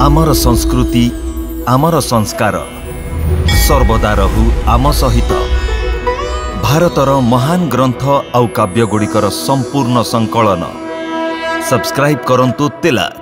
आमर संस्कृति आमर संस्कार सर्वदा रहू आम सहित। भारतर महान ग्रंथ आउ काव्य गुड़िकर संपूर्ण संकलन सब्सक्राइब करंतु तिलक।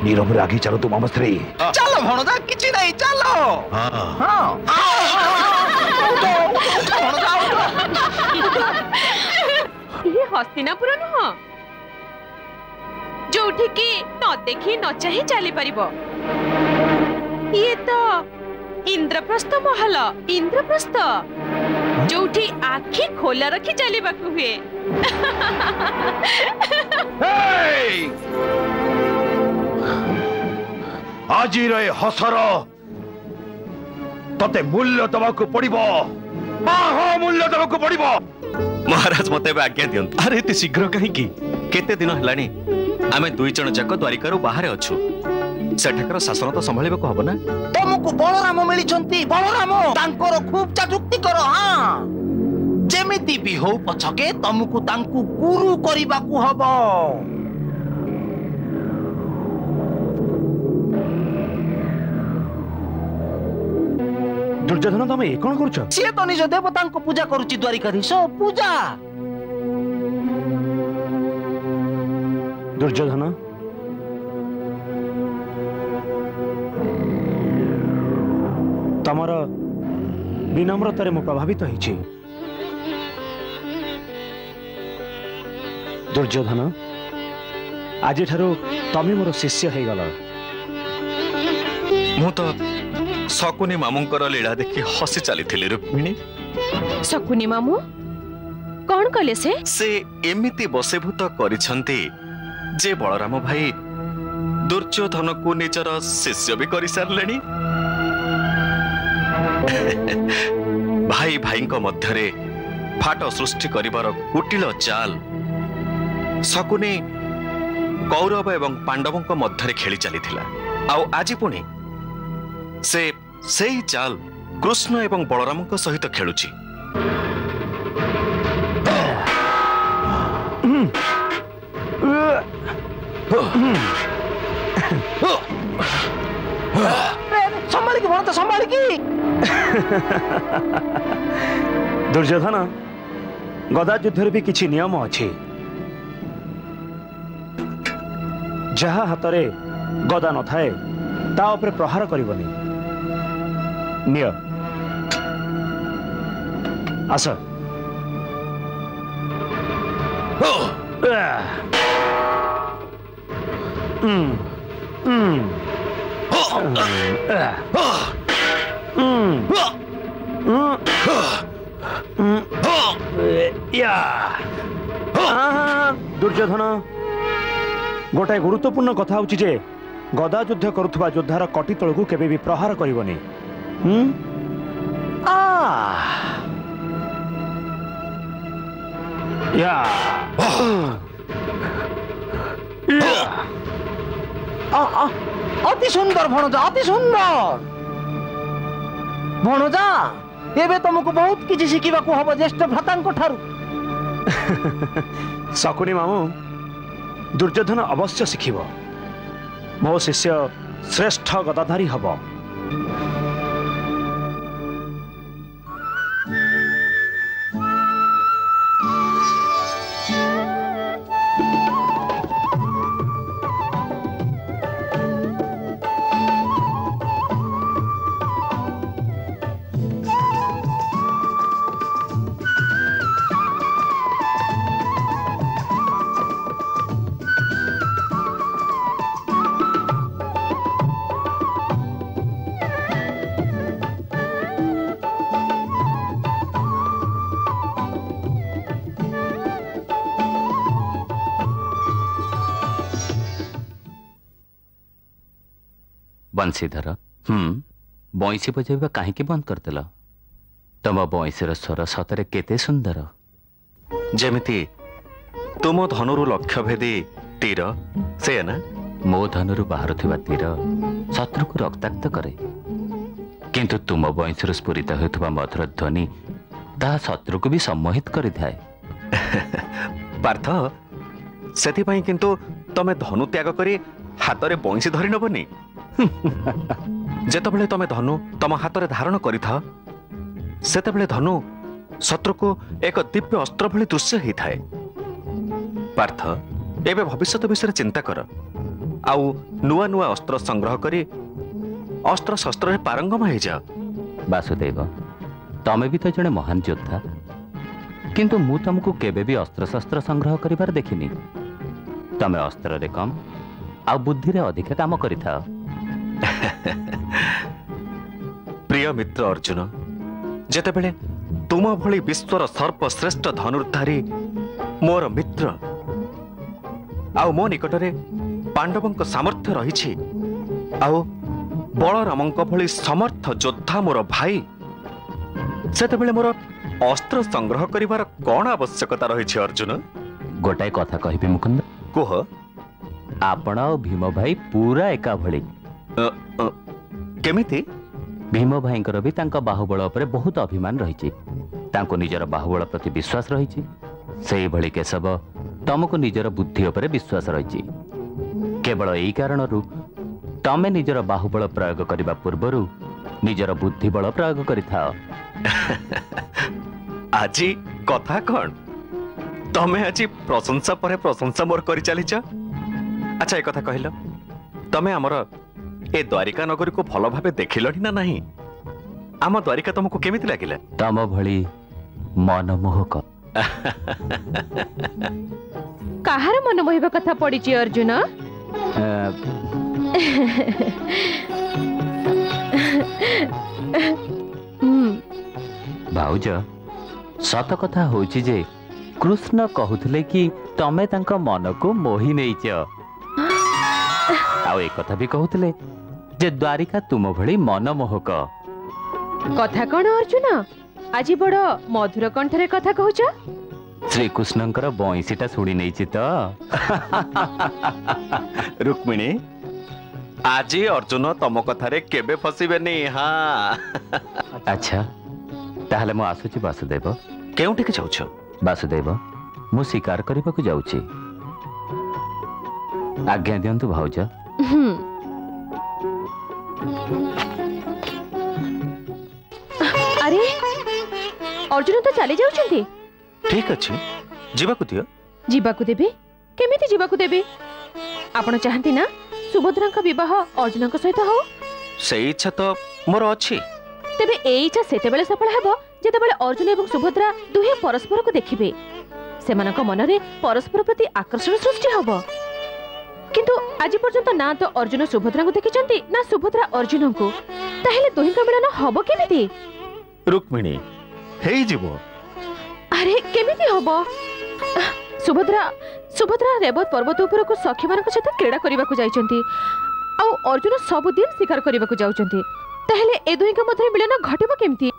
नीरव आगे चलो तुम आम स्त्री। चलो भणजा किछि नहीं चलो। ये हस्तिनापुर नुह जोठी की न देखी न चाही चली परिबो। ये तो इंद्रप्रस्थ महल इंद्रप्रस्थ जोठी आखी खोला रखी चली बाकू हुए। आज रे हसर तते मूल्य दबाकू पड़िबो। मूल्य दबाकू पड़िबो। महाराज मते आज्ञा दियंतु। अरे एते शीघ्र कहीं की केते दिन हलानी आमे दुई जण जाक द्वारिका बाहर अछु। सेठाकर शासन तो संभाळिबा को हबो ना। तुमको बलराम मिलिछंती। बलराम तांकर खूब चाटुक्ति करो। हां जेमिति भी हो पछके तुमको तांकु गुरु करिबा को हबो। दुर्योधन तमे ए कोन करछ? से तो निज देवता को पूजा करूची द्वारिकाधीश पूजा। दुर्योधन तमर विनम्रतारे मु प्रभावित होइछि। दुर्योधन आज ठारू तमे मोर शिष्य हे गल। मु तो शकुनी मामुंकर लीला देखि हसी चली थिली रुक्मिणी। शकुनी मामू कौन कले से एमिति बसेभूत करिसंती जे बलराम भाई दुर्योधन को निजर शिष्य भी करि सारलेनी। भाई भाई को मध्यरे फाट सृष्टि करिवार कुटिल चाल शकुनी कौरव एवं पांडवों को मध्यरे खेली चली थिला। आउ आज पुणी से सेही चाल कृष्ण एवं बलराम को सहित खेलुची। संभाल की भरत संभाल की। दुर्योधन गदा युद्ध भी किछि नियम अछि। जहा हातरे गदा न थाए ता उपरे प्रहार करिवनी। निय आस दुर्योधन गोटाए गुरुत्वपूर्ण कथा हूँ जे गदा युद्ध करुवा योद्धार कटी तलू केबे भी प्रहार करबनी। अति सुंदर भणजा, अति सुंदर भणजा। एबे तुमको बहुत किसी शिखा हम ज्येष्ठ भ्राता ठारू। शकुनी मामू, दुर्योधन अवश्य शिखिब। मो शिष्य श्रेष्ठ गदाधारी हब। बंशीधर, बंशी बजाइबा काहेकि बंद करदेल? तुम बंशीर स्वर सतरे केते सुंदर। जेमिति तुम धनुरु लक्ष्य भेदी तीर से ना? मो धनुरु बाहर थिबा तीर शत्रु को रक्ताक्त करे, किंतु तुम बंशीर स्फुरित होथुबा मधुर ध्वनि ता शत्रु को भी सम्मोहित करि थाए। पार्थ, सेति पई किंतु तमे धनु त्याग करी हातरे बंशी धरि नबनी। जेतबेले तमे धनु तम हातरे धारण करिथा सेतबेले धनु शत्रु को एक दिव्य अस्त्र भली दृश्य ही थाए। पार्थ, एबे भविष्यत विषय चिंता कर, आउ नुआ नुआ अस्त्र संग्रह करी अस्त्र शस्त्र रे पारंगम हो जा। वासुदेव, तमे भी तो जने महान योद्धा, किंतु मु तुमको केबे भी अस्त्र शस्त्र संग्रह करिबार देखिनी। तमे अस्त्र रे कम आ बुद्धि रे अधिक काम करिथा। प्रिय मित्र अर्जुन, जेतेबेले तुम भली विश्वर सर्वश्रेष्ठ धनुर्धारी मोर मित्र आउ मो निकटरे पांडवंक सामर्थ्य रहिछि, आउ बलरामंक भली समर्थ योद्धा मोर भाई, सेतेबेले मोर अस्त्र संग्रह करिवार कोन आवश्यकता रहिछि? अर्जुन, गोटाए कथा कहिबि मुकुंद। कोह। आपण और भीम भाई पूरा एका भली। केमिति? भीम भाईंकर भी तांका बाहुबल उपरे बहुत अभिमान रहिछि, तांको निजर बाहुबल प्रति विश्वास रहिछि। सेही भली केशव, तुमको निजर बुद्धि उपरे विश्वास रहिछि। केवल एही कारणरु तमे निजर बाहुबल प्रयोग करिबा पूर्वरु निजर बुद्धि बल प्रयोग करिथाओ। आजी कथा कौन? तमे आजी प्रशंसा परे प्रशंसा मोर करि चलिछ। अच्छा, एक कथा कहल, तमे हमर ए द्वारिका नगरी को भल भाबे देखिलनी ना नहीं? आम द्वारिका तुमको केमिति लागिला? तम भली मनमोहक। काहार मनमोहिबा कथा पडिछि अर्जुन? भाउज, सत कथा होछि जे कृष्ण कहूथिले कि तमे तांका मन को मोहि नेइछ। आउ एक कथा भी कहूथिले जे द्वारिका तुम भली मनमोहक। कथा कौन अर्जुन? आज बड़ मधुर कंठरे कथा कहूछ। श्रीकृष्णंकर बंशीटा शुणी नेइछि त। रुक्मिणी, आज अर्जुन तम कथारे केबे फसिबेनी। हाँ। अच्छा, ताहले मु आसुची वासुदेव। केउठी के जाउछ? वासुदेव, मु शिकार करबाकू जाउची। आज्ञा दियंतु भाउज। अरे अर्जुन तो चली जाउछंती। ठीक अछि, जीवाकू दियो। जीवाकू देबे? केमिति जीवाकू देबे? आपण चाहंती ना सुभद्रांका विवाह अर्जुनक सहित हो? सेई इच्छा तो मोर अछि। तेबे ए इच्छा सेते बेले सफल हेबो जेते बेले अर्जुन एवं सुभद्रा दुहे परस्पर को देखिबे। सेमानक मनरे परस्पर प्रति आकर्षण सृष्टि हबो। किंतु आज पर्यंत ना तो अर्जुन सुभद्रा को देखिचंती ना सुभद्रा अर्जुन को, ताहेले दोहिंका मिलन हबो केमिति? रुक्मिणी हेई जीवो। अरे केमिति हबो? सुभद्रा रेवत पर्वत उपर को सखी मानक सहित क्रीड़ा करबा को जाइचंती, आ अर्जुन सब दिन शिकार करबा को जाउचंती, ताहेले ए दोहिंका मध्ये मिलन घटिबो केमिति?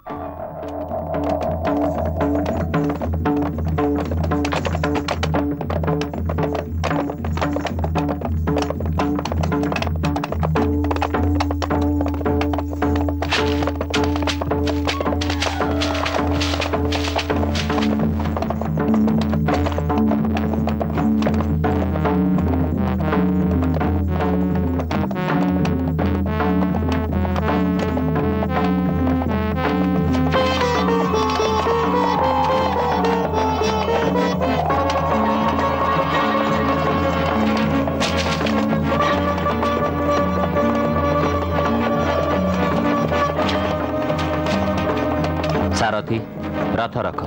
सारथी रथ रख।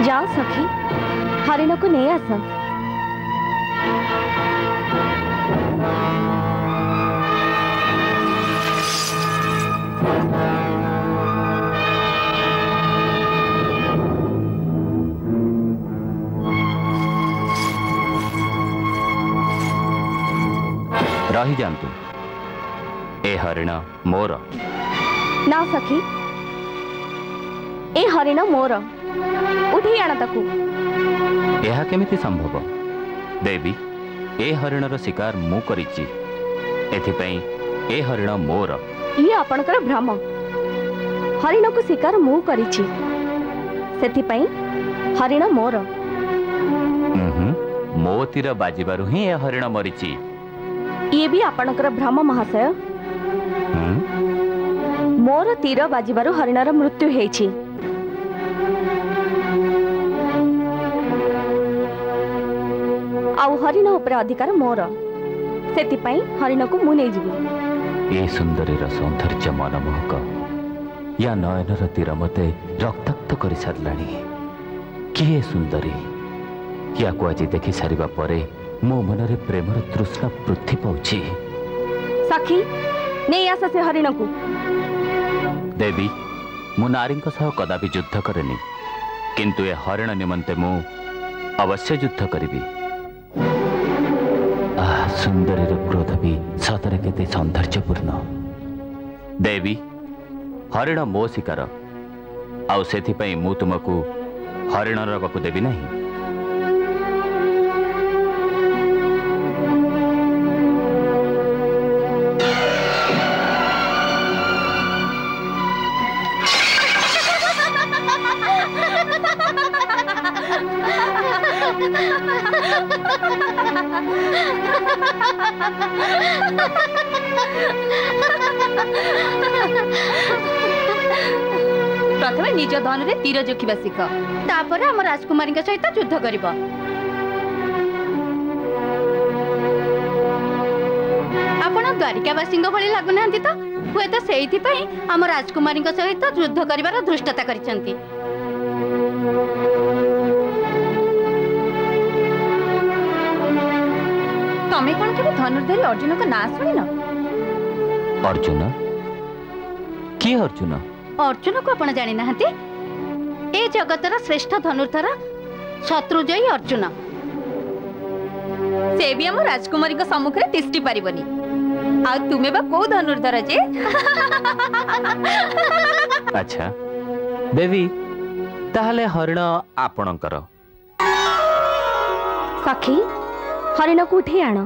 जाओ सखी, हरिण को नहीं आस। रही जातु, ए हरिण मोर। ना सखी, ए हरिण मोर, उठी आण ताकू। यह केमिति संभव? देवी, ए हरिणर शिकार मु करिछि, एथिपई ए हरिण मोर। ये आपणकर भ्रम। हरिण को शिकार मु करिछि, सेथिपई हरिण मोर। मो तीर बाजिबारु ही ए हरिण मरिछि। ये भी आपणकर भ्रम महाशय। मोर तीर बाजिबारु हरिणर मृत्यु हेछि। आउ हरिण उपरे अधिकार मोर, सेतिपई हरिण को मु नै जिबि। ए सुंदरीर सौंदर्य मनमोहक, या नयनर तीर मते रक्ताक्त कर सारलाणी। किए सुंदरी, या को आज देखि सारिबा परे मो मनरे प्रेमर तृष्णा वृद्धि पाउछि। सखी, नै आस से हरिण को। देवी, मु नारी सह कदापि युद्ध करेनि, किंतु ए हरिण निमंते मु अवश्य युद्ध करिबि। सुंदरीर क्रोध भी सतरे केते सौंदर्यपूर्ण। देवी, हरिण मो शिकार, आउ सेथिपई मु तुमको हरिण रवाकू देबी नहीं। प्रथमे निज धन रे तीर जोखिबा शिख तापर हम राजकुमारी सहित युद्ध करिब आपण द्वारिकावासी भली लागुना तो हुए तो से आम राजकुमारी सहित युद्ध कर धृष्टता करिसंती। तमे कौन के धनुर्धरी अर्जुन को ना शुणिन? अर्जुन किए? अर्जुन अर्जुन को आपण जानि नाहंती? ए जगतर श्रेष्ठ धनुर्धर शत्रुजयी अर्जुन। से भी हम राजकुमारी को सम्मुख में तिष्टि पारिबनी। आ तुमे बा को धनुर्धर जे? अच्छा देवी ताहले हरिण आपणकर। सखी हरिण को उठे आण।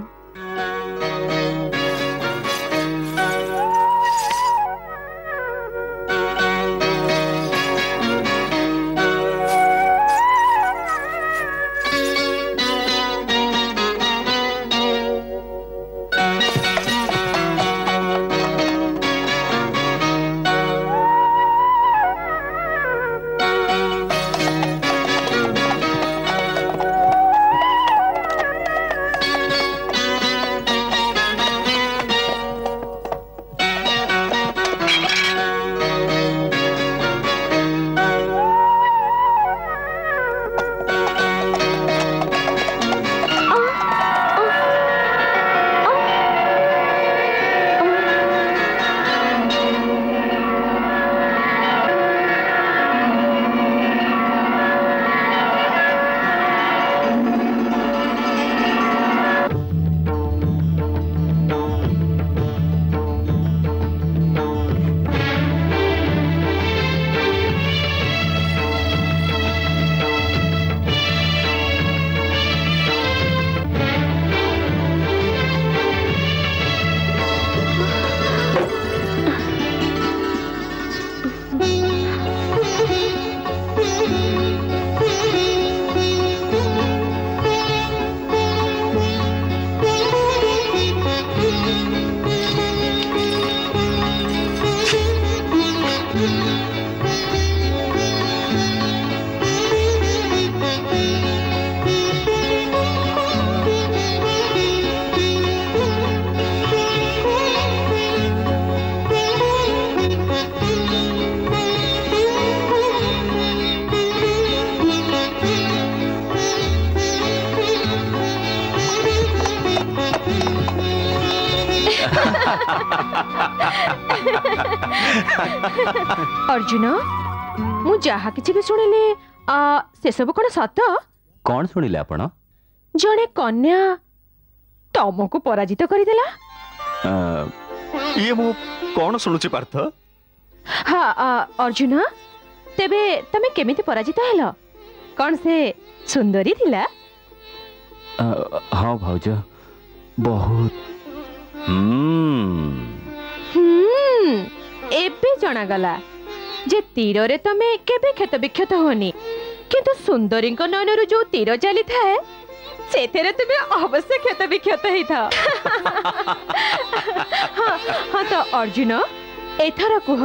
अर्जुन मु जहा किछि भी सुनिले से सब कोन सत? कौन शुणिले आपण? जणे कन्या तमको पराजित करिदेला। ये मु कौन शुणुची पार्थ? हाँ अर्जुन तेबे तमे केमिति पराजित हेलो? कौन से सुंदरी थिला? हाँ भाउज बहुत। एबे जना गला जे तीर रे तमे केबे क्षत विक्षत होनी किंतु सुंदरी को नयनरु जो तीर चली थाए सेथेरे तुमे अवश्य क्षत विक्षत हेई था। हाँ तो अर्जुन एथर कुह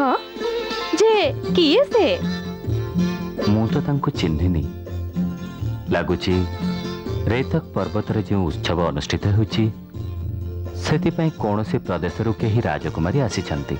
जे किए से? मु तो तांको चिन्हिनी लागुची रेतक पर्वत रे जो उत्सव अनुष्ठित होची सेति पई कोनोसी प्रदेश रु केही राजकुमारी आसी छंती।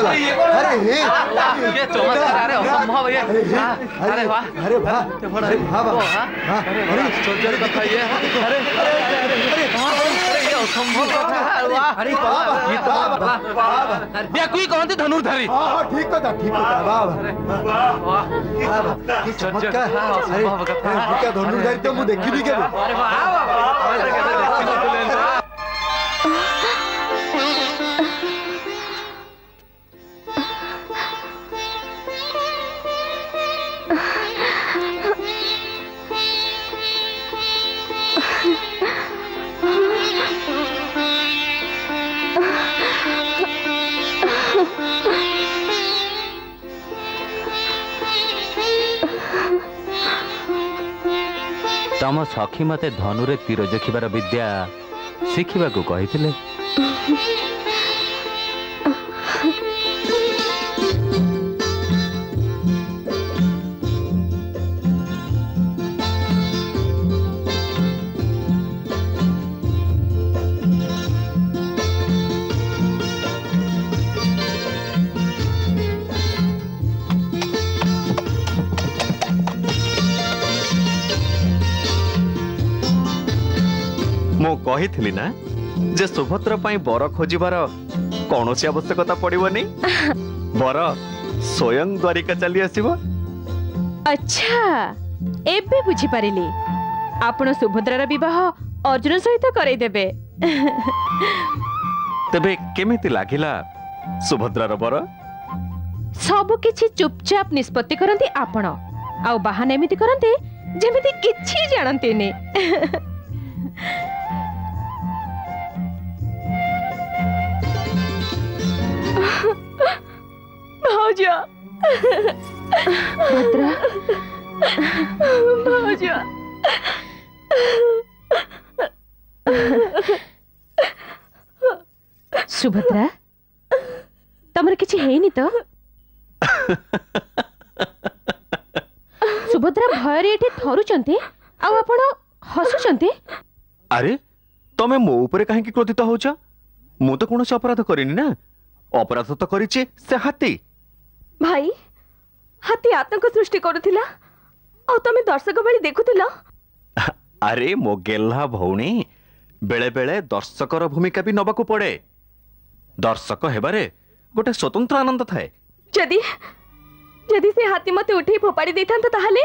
गला अरे हे ये चमत्कार अरे असंभव ये अरे वाह अरे वाह अरे वाह अरे आश्चर्य कथा ये अरे ये असंभव कथा वाह अरे वाह ये तो वाह ये कोई कहते धनुर्धारी हां ठीक कथा वाह वाह की चमत्कार अरे क्या धनुर्धारी तो मु देखि भी के अरे वाह तम सखी मते धनुरे तीर जोखिबार विद्या शिखिबा को कहिथिले मु कही ना जे सुभद्रा पाई बर खोजिबार कौन सी आवश्यकता पड़िबनी बर स्वयं द्वारिका चली आसीबो। अच्छा एबे बुझी पारिली आपण सुभद्रार विवाह अर्जुन सहित करई देबे। तबे केमिति लागिला सुभद्रार बर? सब किछि चुपचाप निष्पत्ति करंती आपण आउ बाहाना एमिति करंती जेमिति किछि जानंती ने। भाऊजा भद्रा भाऊजा सुभद्रा तमर किछि हेइनी तो? सुभद्रा भय रे एठी थरुचंती आ आपण हसुचंती। अरे तमे मो ऊपर काहे की क्रोधित होछ? मु तो कोनोसी अपराध करिनी ना। अपराध तो करिछि से हाथी। भाई हाथी आतंक सृष्टि करुथिला आ तमे दर्शक बळी देखुथिला। अरे मो गेल्हा भौणी बेले बेले दर्शकर भूमिका भी नबाकू पड़े। दर्शक हेबारे गोटे स्वतंत्र आनंद थाए। जदी जदी से हाथी मते उठी फोपाड़ी देथांत ताहाले।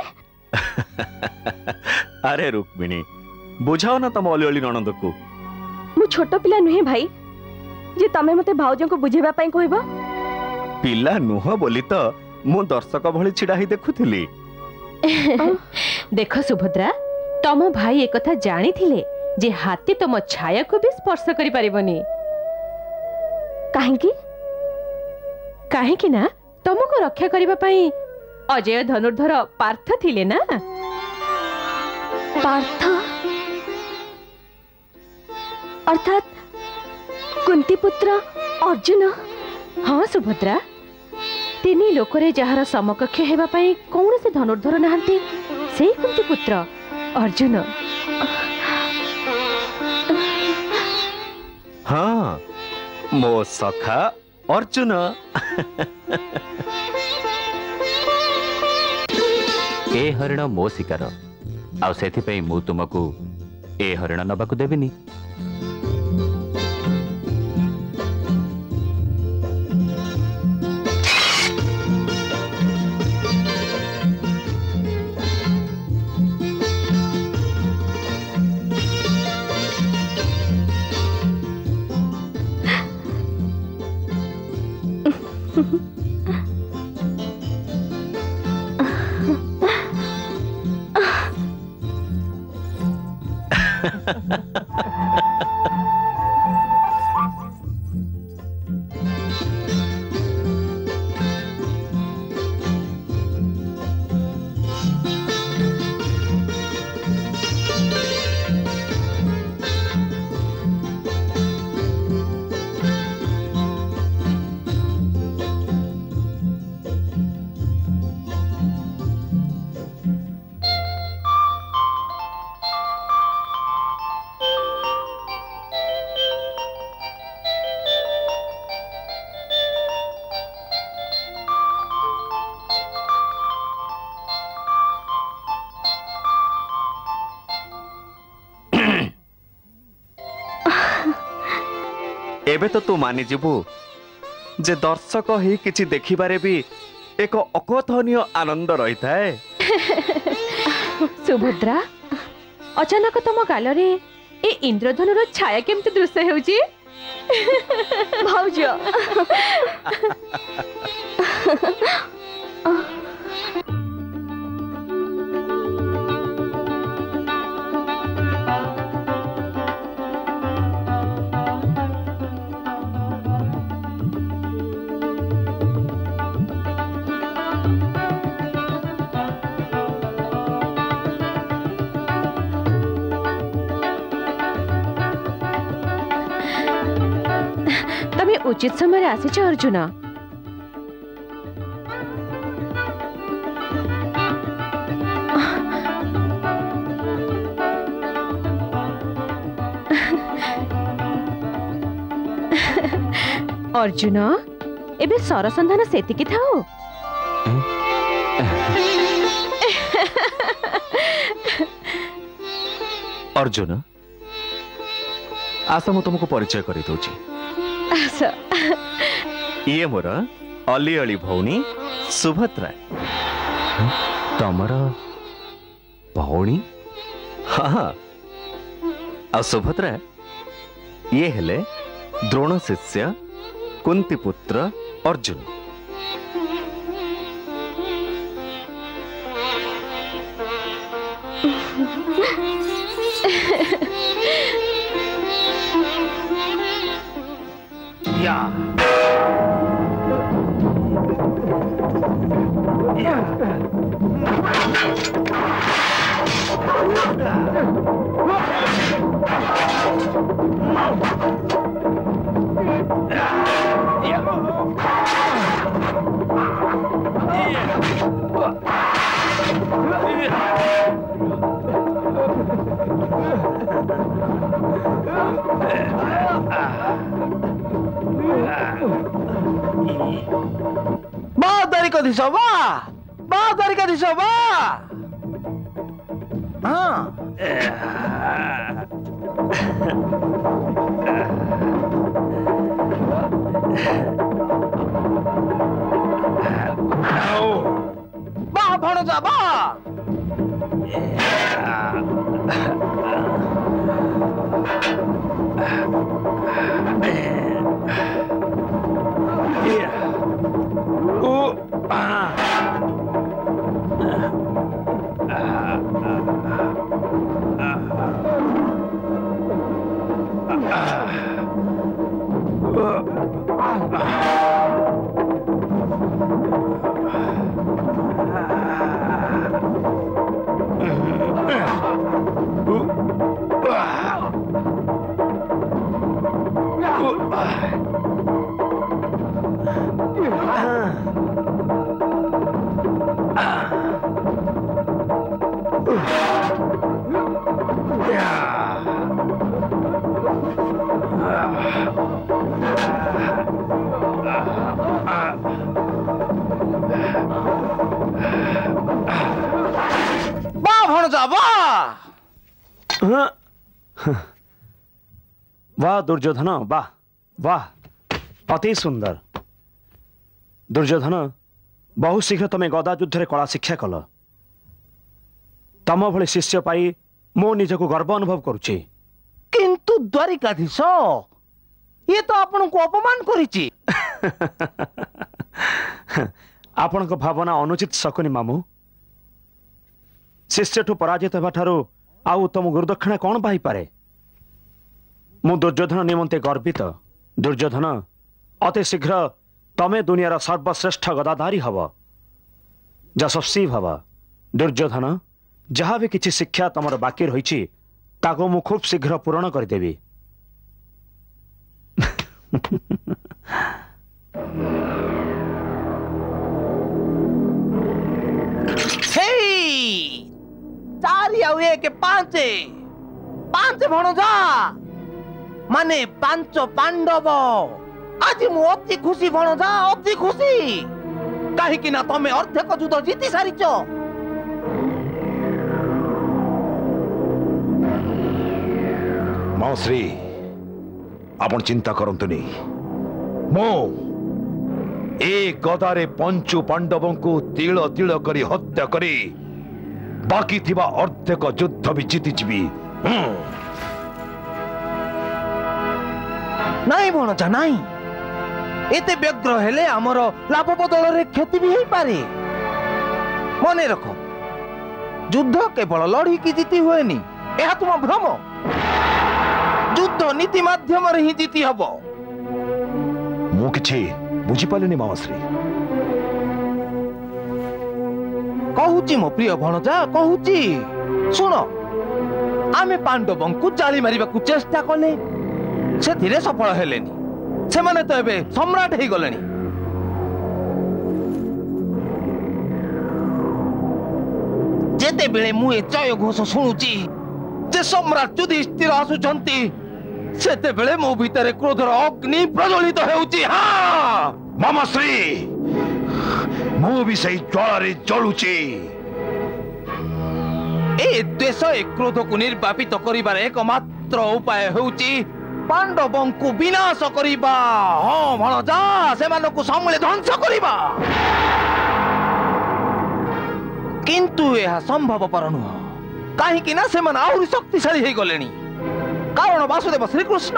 अरे रुक्मिणी बुझाओ ना तम ओली ओली ननंद को। मु छोटो पिला नुहे भाई जे तमे मते भाउजन को बुझेबा पई कहबो। पिला नुह बोली तो मु दर्शक भली छिड़ा ही देखुथिली। देखो सुभद्रा तम भाई एक कथा जानी थिले जे हाथी तम छाया को भी स्पर्श करि परिबनी। काहेकि काहेकि ना तुमको रक्षा करबा पई अजय धनुर्धर पार्थ थिले ना। पार्थ अर्थात कुंती पुत्र अर्जुन। हाँ सुभद्रा तीनी लोकरे जहार समकक्ष हेबा पई कौन से धनुर्धर नाहंती सेई कुंती पुत्र अर्जुन। हाँ मो सखा अर्जुन। ए हरिण मो शिकार आ सेथि पई मु तुमको ए हरिण नबाकू देबिनी। एबे तो तू मानि जीवु जे दर्शक ही किछि देखिबारे भी एक अकथनीय आनंद रही थाए। सुभद्रा अचानक तुम गाल रे ए इंद्रधनुर छाया केमती दृश्य हेउची? भाउज तमे उचित समय आसीच अर्जुन। अर्जुन एबे सरसंधान सेतिकी थाओ। अर्जुन आस मु तुमको परिचय करी दउची। ये मोर अली अली भौणी सुभद्रा। तमर भौणी? हाँ आ सुभद्रा ये हेले द्रोण शिष्य कुंती पुत्र अर्जुन। वाह दुर्योधन वाह वाह अति सुंदर। दुर्योधन बहु शीघ्र तमें गदा युद्ध रे कला शिक्षा कल। तम भली शिष्य पाई मो निजको गर्व अनुभव करुछि। किंतु द्वारिकाधीश ये तो आपन को अपमान करिछि। आपन को भावना अनुचित शकुनी मामू। शिष्यठु पराजित हेबा ठारू आउ तम गुरुदक्षिणा कौन पाई पारे? मु दुर्योधन निमंते गर्वित। दुर्योधन अति शीघ्र तमे दुनियार सर्वश्रेष्ठ गदाधारी हब, यशस्वी हब। दुर्योधन जहाँ भी किछि शिक्षा तमर बाकी रही ताको मु खूब शीघ्र पूरण करदेवी। चारि आउ एक पांचे पांचे भणजा माने पांच पांडव। आज मु अति खुशी भणजा, अति खुशी। कहीं कि ना तमे अर्धेक युद्ध जीति सारिच। मौश्री आपण चिंता करंतुनी मो ए गदारे पंचु पांडवों को तिल तिल करी हत्या करी बाकी थिबा अर्धेक युद्ध भी जीति जीवी नहीं भणजा नहीं एते व्यग्र हेले आमर लाभ बदल रे क्षति भी होई पारे मने रख युद्ध केवल लड़ी की जीति हुएनी यह तुम भ्रम युद्ध नीति माध्यम रे ही जीति हबो मु किछि बुझी पालेनी मावश्री कहूची मो प्रिय भणजा कहूची सुन आमे पांडवों को जाली मारिबा को चेष्टा कले से धीरे सफल हेलेनी से माने तो एबे सम्राट हे गलेनी जेते बेले मु ए जय घोष सुनुची जे सम्राट युधिष्ठिर आसुचंती सेते बेले मो भीतर क्रोधर अग्नि प्रज्वलित हेउची हां मामाश्री मु भी सही ज्वाला रे जलुची ए द्वेष ए क्रोध को निर्वापित करिबार एकमात्र उपाय हेउची पांडवों को विनाश करिबा हां भणजा सेमान को समूले ध्वंस करिबा किंतु यह संभव पर नुह काहे कि ना सेमान आउरी शक्तिशाली हे गलेनी कारण वासुदेव श्री कृष्ण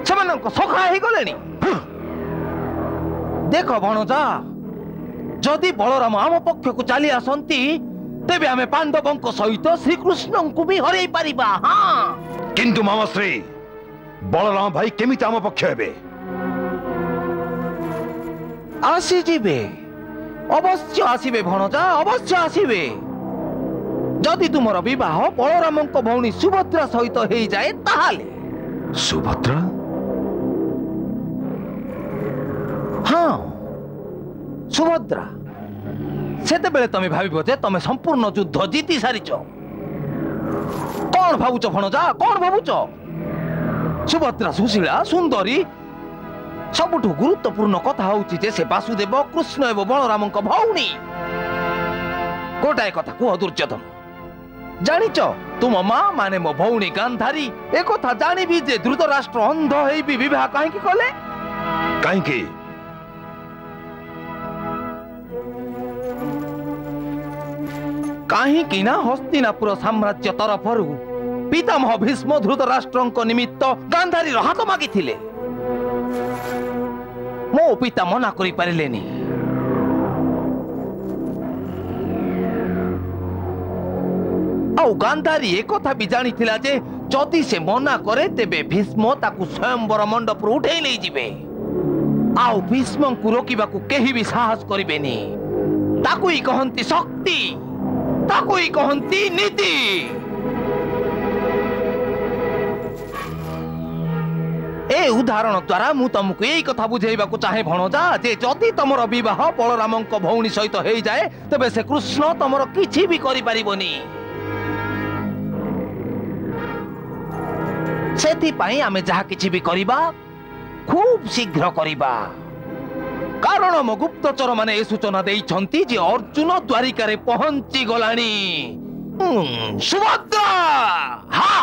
सेमान को सखा हे गलेनी देखो भणजा जदि बलराम आम पक्ष को चली आसंती तेबे आमे पांडवों को सहित श्री कृष्ण को भी हरई पारिबा हां किंतु मामाश्री बलराम भाई केमिति आम पक्ष हेबे आसी जीवे अवश्य आसीबे भणजा अवश्य आसीबे जदि तुमर विवाह बलराम को भौणी सुभद्रा सहित हेई जाए ताहाले सुभद्रा हां सुभद्रा सेते बेले तमे भाबिबो जे तमे संपूर्ण युद्ध जीति सारिचो कोन भाबुचो भणजा कोन भाबुचो सुभद्रा सुशीला सुंदरी सबुठु गुरुत्वपूर्ण कथा होउची जे से वासुदेव कृष्ण एवं बलराम को भौणी गोटाए कथा कुह दुर्योधन जानिचो तुम मां माने मो भौणी गांधारी ए कथा जानिबी जे धृतराष्ट्र अंध हेई भी विवाह काहे की कले काहे की काहे की ना हस्तिनापुर साम्राज्य तरफरु पितामह भीष्म धृतराष्ट्र निमित्त गांधारी हाथ मागी थिले मो पिता मना करि पारिलेनी आउ गांधारी एक कथा भी जानी थिला जे जदि से मना करे तेबे भीष्म ताकू स्वयंवर मंडप उठे ले जिबे आउ भीष्म को रोकिबा को केही भी साहस करिबेनी ताकू ही कहंती शक्ति ताकू ही कहंती नीति ए उदाहरण द्वारा मु तुमको यही कथा बुझेबा को चाहे भणजा जे जदि तमर विवाह बलराम को भौणी सहित हेई जाए तबे से कृष्ण तमर किछि भी करि पारिबोनी सेति पाई आमे जहा किछि भी करिबा खूब शीघ्र करिबा कारण मो गुप्तचर माने ए सूचना देइछंती जे अर्जुन द्वारिका रे पहुंची गलानी सुभद्रा हा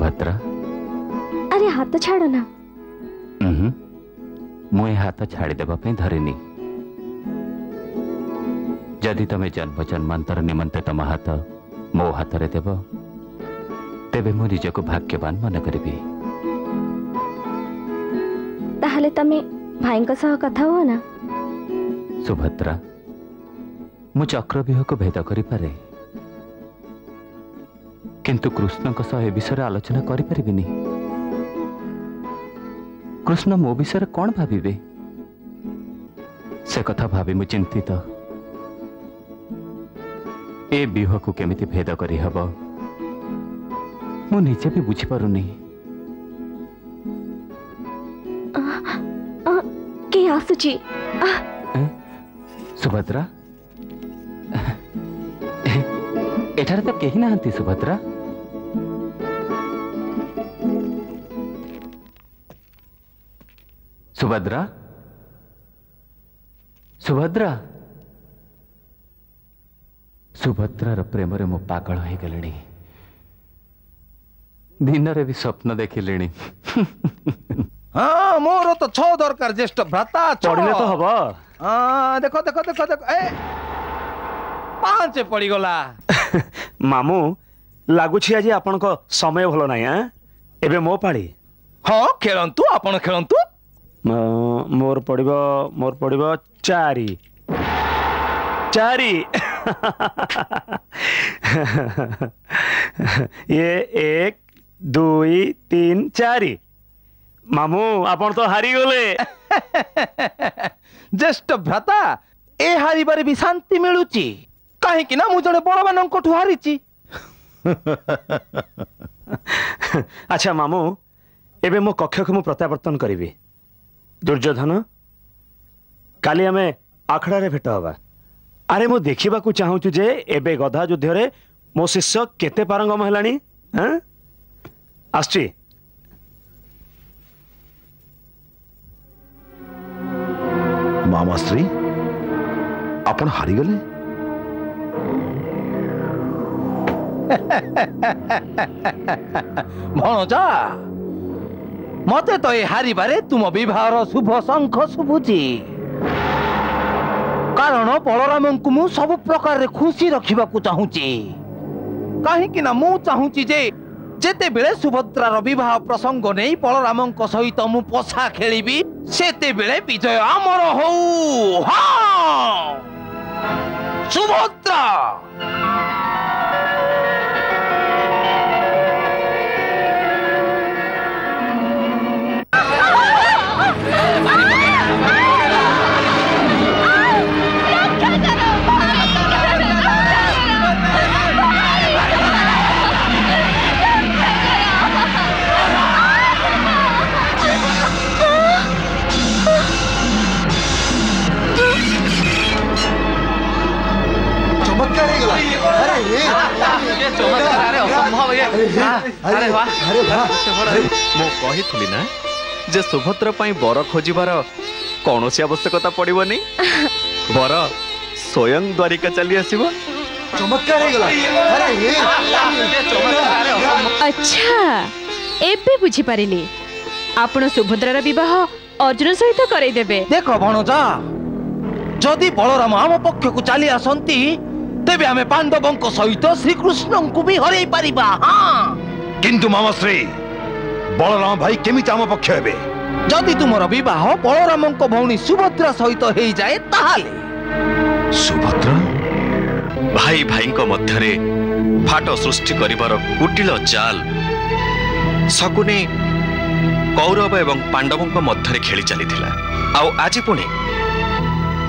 सुभद्रा अरे हाथ छाड़ ना। मुझे हाथ छाड़देवा धरिनी। जदि तमें जन्म जन्मांतर निमंते तम हाथ मो हाथ रे देव तेबे मो निज को भाग्यवान मन करी। ताहले तमे भाई सह कथा हो ना। सुभद्रा मु चक्रव्यूह को भेद करि पारे किंतु कृष्ण को सह ए विषय आलोचना करि परिबिनी। कृष्ण मो विषय कौन भाविबे से कथा भावी मु चिंतित। ए व्यूह को केमिति भेद करि हबो मु निजे भी बुझी पारुनी। के आसुची सुभद्रा एठारे तो कहीं ना सुभद्रा। सुभद्रा सुभद्रा सुभद्रार प्रेम रे मो पागल हो गलिनी। दिन रे भी स्वप्न देखिलिनी। हाँ मोर तो छो दरकार ज्येष्ठ भ्राता पड़िले तो हबो। हाँ देखो देखो देखो देखो ए 5 पड़ी गला। मामू लागुछि आज आपन को समय भलो नाही। हां एबे मो पाड़ी। हाँ खेलंतु आपण खेलंतु। मोर पड़िबो 4 ये 1 2 3 4। मामू आपण तो हारी गले। ज्येष्ठ भ्राता ए हारिबारे भी शांति मिलुची काहे कि ना मु जने बड़ मानन ठु हारिची। अच्छा मामू एबे मो कक्ष को मु प्रत्यावर्तन करिवि। दुर्योधन काली आमे आखड़ा रे भेट हवा। अरे मु देखिबा को चाहू जे एबे गधा युद्ध रे मो शिष्य केते पारंगम हेलानी। हां आस्ट्री मामाश्री आपण हारी गले। भणजा मते तो ए हारिबारे तुम विवाहर शुभ शंख शुभुची। कारण बलराम को मु सब प्रकार रे खुशी रखिबा को चाहूची। काहे कि ना मु चाहूची जे जेते बेले सुभद्रार विवाह प्रसंग नहीं बलराम सहित मु पछा खेलिबी सेते बेले विजय आमर हो। हाँ सुभद्रा जे सुभद्रा पाई बर खोजिबार कौन सी आवश्यकता पड़िबनी। बर स्वयं द्वारिका चली आसीबो। अच्छा एबे बुझी पारिली आपण सुभद्रार विवाह अर्जुन सहित करई देबे। देखो भणजा जदि बलराम आम पक्ष को चली आसंती तेबे आमे पांडवों सहित श्रीकृष्ण को भी हरई पारिबा। हाँ किंतु मामाश्री बलराम भाई केमिति आम पक्ष हेबे। जदि तुमर विवाह बलराम भौणी सुभद्रा सहित हो जाए ताहाले। सुभद्रा भाई भाई मध्यरे फाट सृष्टि करिबार कुटिल चाल सकुने कौरव एवं पांडवों मध्यरे खेली चलीथिला। आउ आज पुणी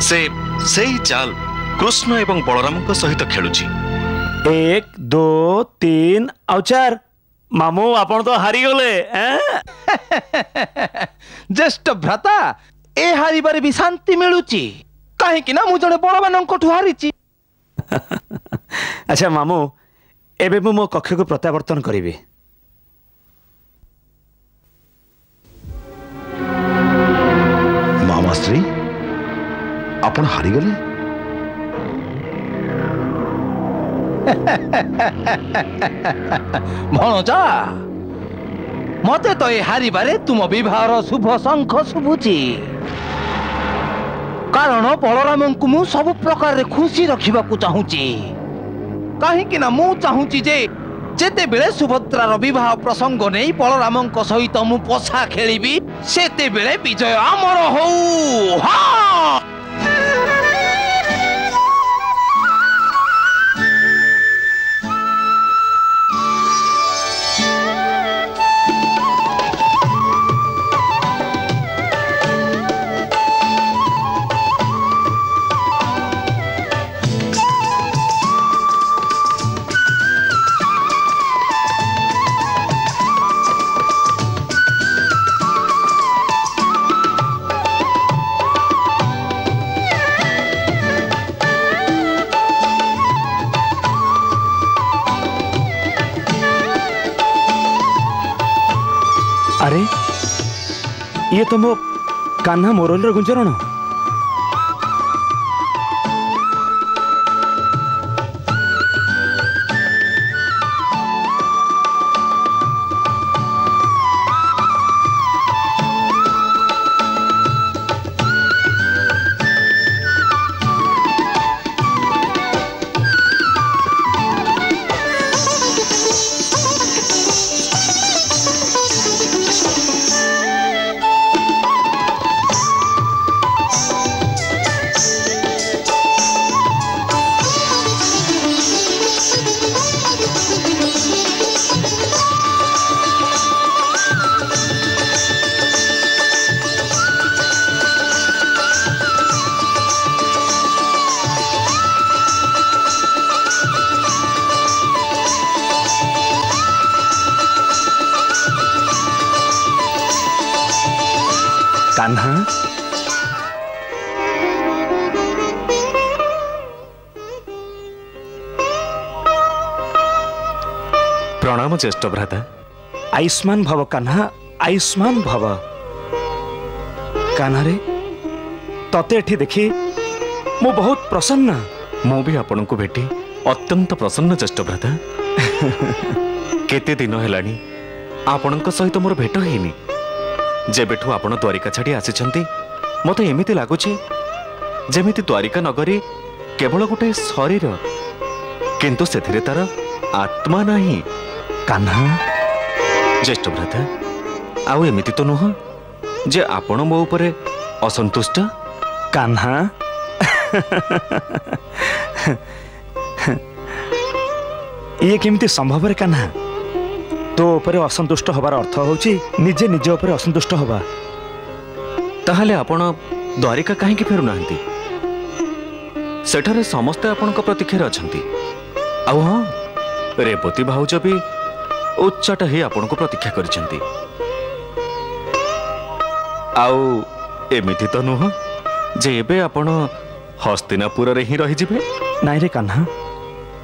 से चाल कृष्ण एवं बलराम सहित खेलुची। 1 2 3 और 4। मामू आपण तो हारी गले। ज्येष्ठ भ्राता ए हारिबारे भी शांति मिलुची काहे कि ना मु जने बड़ मानन ठु हारिची। अच्छा मामू एबे मो कक्ष को प्रत्यावर्तन करिवि। मामाश्री आपण हारी गले। भणजा मते तो ये हारिबारे तुम विवाहर शुभ शंख शुभुची कारण बलराम को मु सब प्रकार रे खुशी रखिबा को चाहूची कहीं कि ना मु चाहूची जे जेते बेले सुभद्रार विवाह प्रसंग नहीं बलराम सहित मु पछा खेलिबी सेते बेले विजय आमर हो। हाँ अरे ये तो मो कान्हा मोरल गुंजरण। कान्हा प्रणाम ज्येष्ठ भ्राता। आयुष्मान भव कान्हा, आयुष्मान भव। कान्हा रे तते एठी देखी मु बहुत प्रसन्न। मु भी आपण को भेटी अत्यंत प्रसन्न ज्येष्ठ भ्राता। केते दिन हेलानी आपणक सहित मोर भेट हेनी। जेबेठू आपण द्वारिका छाड़ी आसिछंती मते एमिति लागुछि जेमिति द्वारिका नगरी केवल गोटे शरीर किंतु सेथिरे तार आत्मा नहीं। कान्हा ज्येष्ठ भ्राता आउ एमिति तो नुह जे आपण मो उपरे असंतुष्ट। कान्हा ये केमिति संभव रे कान्हा? तो उपरे असंतुष्ट होबार अर्थ होची निजे निजे उपरे असंतुष्ट होबा। ताहले आपण द्वारिका काहे की फेरु नाहंती? सेठारे समस्त आपणक प्रतीक्षार अछंती। आउ हां रेवती भाउज भी उच्चट ही आपण को प्रतीक्षा करिसंती। आउ एमिति तो नुह जे एबे आपण हस्तिनापुर रे ही रहि जिबे। नाइ रे कान्हा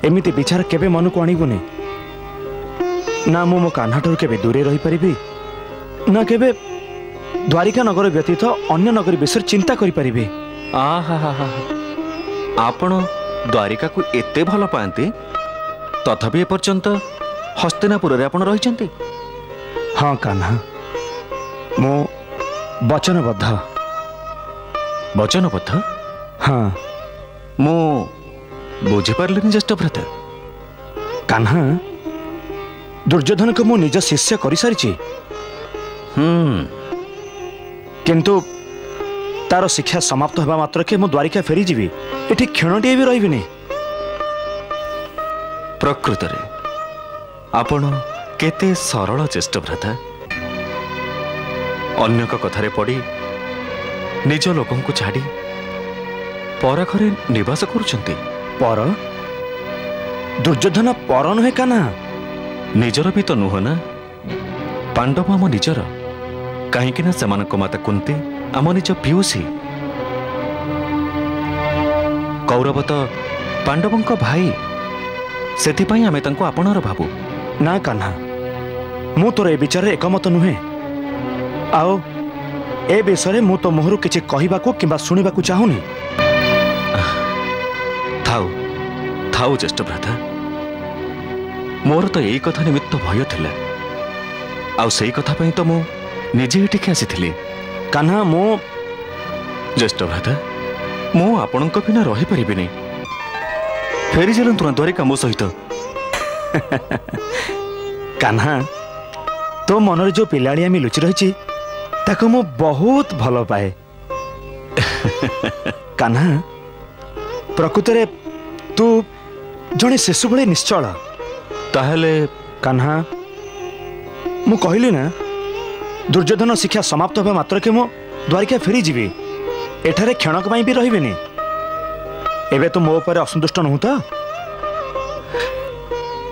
एमिति विचार केबे मन को आनिबुनी। ना मो मो कान्हाठू केबे दूरे रही परिबी ना केबे द्वारिका नगर व्यतीत अन्य नगर विषय चिंता करि परिबी। आहा आपण द्वारिका को एते भल पांती तथापि एपर्यंत हस्तिनापुर रे आपण रहिचंती। हाँ कान्हा मो वचनबद्ध। वचनबद्ध? हाँ मो बुझी पारलिनी ज्येष्ठ भ्राता। कान्हा दुर्योधन को मु निज शिष्य कर सारी किंतु तार शिक्षा समाप्त होगा मात्र के मु द्वारिका फेरी जीवी एठी क्षणटिए भी रहिबिनी। प्रकृत रे आपण केते सरल ज्येष्ठ भ्राता। अन्य कथारे पड़ी निज लोकन को छाड़ी पर घरे निवास करुछंती। पर दुर्योधन पर नुहे कान्हा? निजर भी तो नुह ना। पांडव आम निजर कहीं ना सेमानक माता कुंती आम निज पियूसी। कौरव तो पांडवंक भाई सेथिपाई आमे तांको आपणर भाबू। ना कान्हा मु तोर ए विचार एकमत नुहे। आओ ए विषय मु तो मोहरु किछि कहिबाकू किंबा सुनिबाकू चाहुनी। थाउ थाउ ज्येष्ठ भ्राता मोर तो यही कथा निमित्त भय थिला। आउ सेई कथा पई तो मु निजे एटिके आसीथिली। कान्हा मो ज्येष्ठ भ्राता मु आपणक बिना रही परिबिनी। फेरी चलतु ना द्वारिका मो सहित। कान्हा तो मनरे जो पिलाड़िया मी लुचि रही ताको मु बहुत भल पाए। कान्हा प्रकृत रे तू जड़े शिशु भले निश्चल। ताहले कान्हा मु कहली ना दुर्योधन शिक्षा समाप्त होगा मात्र के मु द्वारिका फेरी जीवी। एठारे क्षणक पाई भी रहिबिनी। एबे तो मो ऊपर असंतुष्ट नहु तो?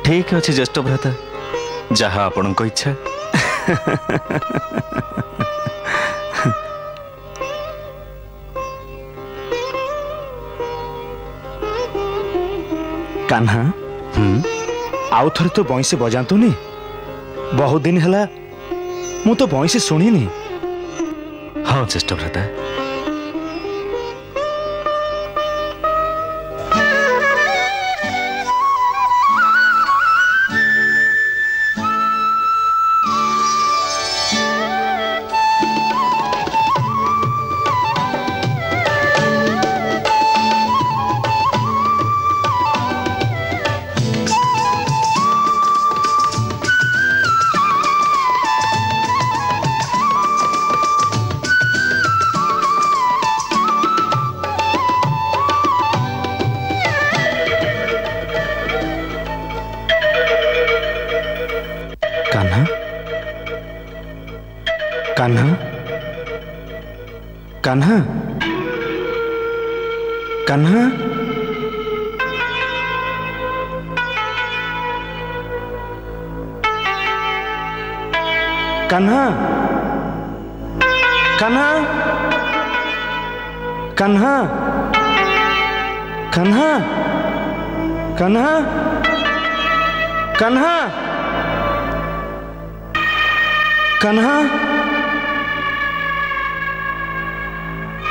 ठीक अच्छे ज्येष्ठ भ्राता जहा आपणक इच्छा। कान्हा आउ थरे तो बंसी बजातुनी। बहुत दिन है मु तो बंसी शुणिनी। हाँ ज्येष्ठ भ्राता कान्हा कान्हा कान्हा कान्हा कान्हा कान्हा कान्हा कान्हा कान्हा कान्हा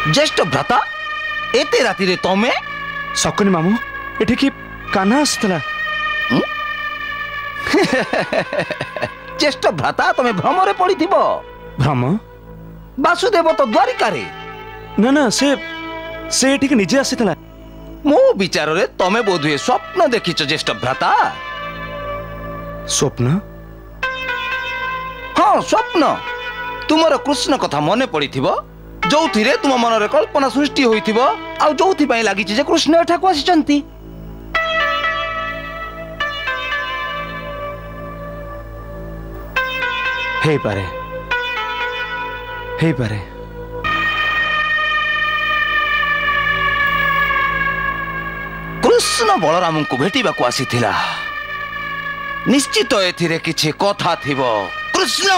ज्येष्ठ भ्राता एते राति रे तमे सकनी मामू एठी की कान्हा आसतला। ज्येष्ठ भ्राता तमे भ्रम रे पड़िथिबो। भ्रम? वासुदेव तो द्वारिका रे। ना ना से एठी की निजे आसीतला। मो विचार रे तमे बोधुए स्वप्न देखिछ ज्येष्ठ भ्राता। स्वप्न? हाँ स्वप्न। तुमर कृष्ण कथा मने पड़िथिबो जोथिरे तुम मन रे कल्पना सृष्टि होइथिबो आ जोथि पई लागिछि जे कृष्ण एठा को आसिचंती। हे पारे हे पारे कृष्ण बलराम को भेटिबा को आसीथिला। निश्चित एथिरे किछि कथा थिबो। कृष्ण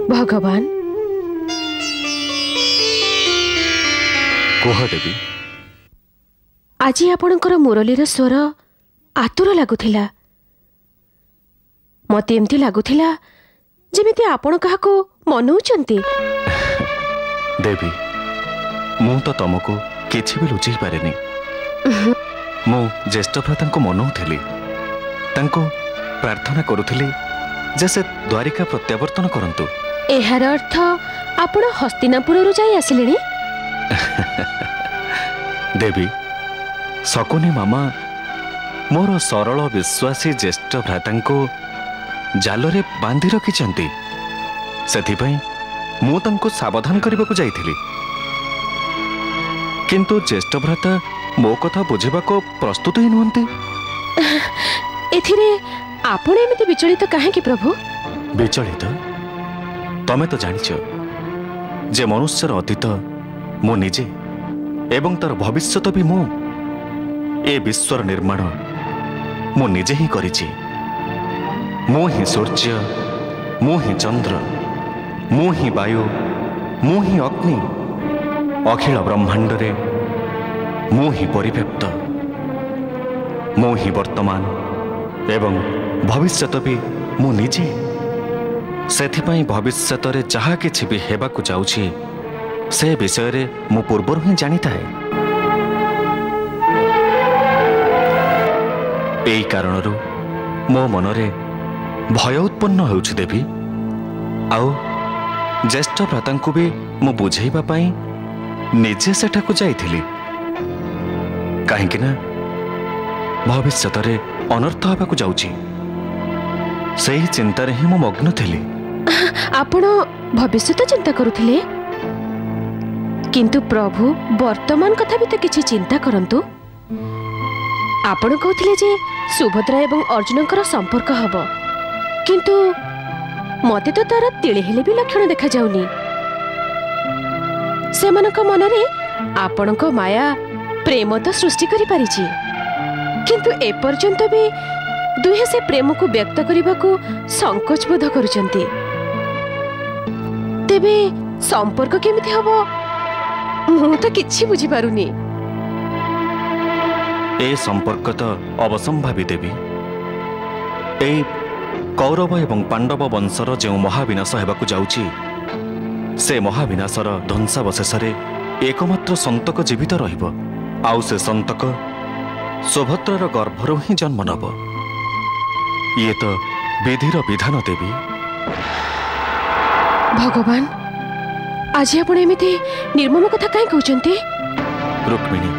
भगवान कह देवी आज आपणकर मुरलीर स्वर आतुर लगुथिला। मते एमती लगुथिला जेमिति आपण काहाको मनौचंती। देवी मु तो तुमको किछि भी लुचै पारेनी। ମୁଁ ଜ୍ୟେଷ୍ଠ ଭ୍ରାତାଙ୍କୁ ମନାଉଥିଲି, ତାଙ୍କୁ ପ୍ରାର୍ଥନା କରୁଥିଲି ଯେ ସେ ଦ୍ୱାରିକା ପ୍ରତ୍ୟାବର୍ତ୍ତନ କରନ୍ତୁ। ଏହାର ଅର୍ଥ ଆପଣ ହସ୍ତିନାପୁରରୁ ଯାଇ ଆସିଲେଣି? ଦେବୀ, ଶକୁନି ମାମା ମୋର ସରଳ ବିଶ୍ୱାସୀ ଜ୍ୟେଷ୍ଠ ଭ୍ରାତାଙ୍କୁ ଜାଲରେ ବାନ୍ଧି ରଖିଛନ୍ତି। ସେଥିପାଇଁ ମୁଁ ତାଙ୍କୁ ସାବଧାନ କରିବାକୁ ଯାଇଥିଲି, କିନ୍ତୁ ଜ୍ୟେଷ୍ଠ ଭ୍ରାତା ମୋ କଥା ବୁଝିବାକୁ ପ୍ରସ୍ତୁତ ହିଁ ନୁହନ୍ତି। ଏଥିରେ ଆପଣ ଏମିତି ବିଚଳିତ କାହିଁକି ପ୍ରଭୁ? ବିଚଳିତ? ତମେ ତ ଜାଣିଛ ଯେ ମନୁଷ୍ୟର ଅତୀତ ମୁଁ ନିଜେ ଏବଂ ତାର ଭବିଷ୍ୟତ ବି ମୁଁ। ଏ ବିଶ୍ୱର ନିର୍ମାଣ ମୁଁ ନିଜେ ହିଁ କରିଛି। ମୁଁ ହିଁ ସୂର୍ଯ୍ୟ, ମୁଁ ହିଁ ଚନ୍ଦ୍ର, ମୁଁ ହିଁ ବାୟୁ, ମୁଁ ହିଁ ଅଗ୍ନି। ଅଖିଳ ବ୍ରହ୍ମାଣ୍ଡରେ ମୁଁ ହିଁ ପରିବ୍ୟାପ୍ତ। ମୁଁ ହିଁ ବର୍ତ୍ତମାନ ଏବଂ ଭବିଷ୍ୟତ ବି ମୁଁ ନିଜେ। ସେଥିପାଇଁ ଭବିଷ୍ୟତରେ ଯାହା କିଛି ବି ହେବାକୁ ଯାଉଛି ସେ ବିଷୟରେ ମୁଁ ପୂର୍ବରୁ ହିଁ ଜାଣିଥାଏ। ଏହି କାରଣରୁ ମୋ ମନରେ ଭୟ ଉତ୍ପନ୍ନ ହେଉଛି ଦେବୀ। ଆଉ ଜ୍ୟେଷ୍ଠ ଭ୍ରାତାଙ୍କୁ ବି ମୁଁ ବୁଝେଇବା ପାଇଁ ନିଜେ ସେଠାକୁ ଯାଇଥିଲି, କାହିଁକି ନା ଭବିଷ୍ୟତରେ ଅନର୍ଥ ହେବାକୁ ଯାଉଛି। ସେହି ଚିନ୍ତାରେ ହିଁ ମୁଁ ମଗ୍ନ ଥିଲି। ଆପଣ ଭବିଷ୍ୟତ ଚିନ୍ତା କରୁଥିଲେ, କିନ୍ତୁ ପ୍ରଭୁ ବର୍ତ୍ତମାନ କଥା ବି ତ କିଛି ଚିନ୍ତା କରନ୍ତୁ। ଆପଣ କହୁଥିଲେ ଯେ ସୁଭଦ୍ରା ଏବଂ ଅର୍ଜୁନଙ୍କର ସମ୍ପର୍କ ହବ, କିନ୍ତୁ ମତେ ତ ତାର ତିଳେ ହେଲେ ବି ଲକ୍ଷଣ ଦେଖାଯାଉନି। ସେମାନଙ୍କ ମନରେ ଆପଣଙ୍କ ମାୟା ପ୍ରେମ ତ ସୃଷ୍ଟି କରିପାରିଛି, କିନ୍ତୁ ଏପର୍ଯ୍ୟନ୍ତ ବି ଦୁହେଁ ସେ ପ୍ରେମକୁ ବ୍ୟକ୍ତ କରିବାକୁ ସଂକୋଚ ବୋଧ କରୁଛନ୍ତି। ତେବେ ସମ୍ପର୍କ କେମିତି ହବ ମୁଁ ତ କିଛି ବୁଝିପାରୁନି। ଏ ସମ୍ପର୍କ ତ ଅବସମ୍ଭାବୀ ଦେବୀ। ଏଇ କୌରବ ଏବଂ ପାଣ୍ଡବ ବଂଶର ଯେଉଁ ମହାବିନାଶ ହେବାକୁ ଯାଉଛି, ସେ ମହାବିନାଶର ଧ୍ୱଂସାବଶେଷରେ ଏକମାତ୍ର ସନ୍ତକ ଜୀବିତ ରହିବ। ଆଉ ସେ ସନ୍ତକ ସୁଭଦ୍ରାର ଗର୍ଭରୁ ହିଁ ଜନ୍ମ ନେବ। ଇଏ ତ ବିଧିର ବିଧାନ ଦେବୀ। ଭଗବାନ, ଆଜି ଆପଣ ଏମିତି ନିର୍ମମ କଥା କାହିଁ କହୁଛନ୍ତି? ରୁକ୍ମିଣୀ,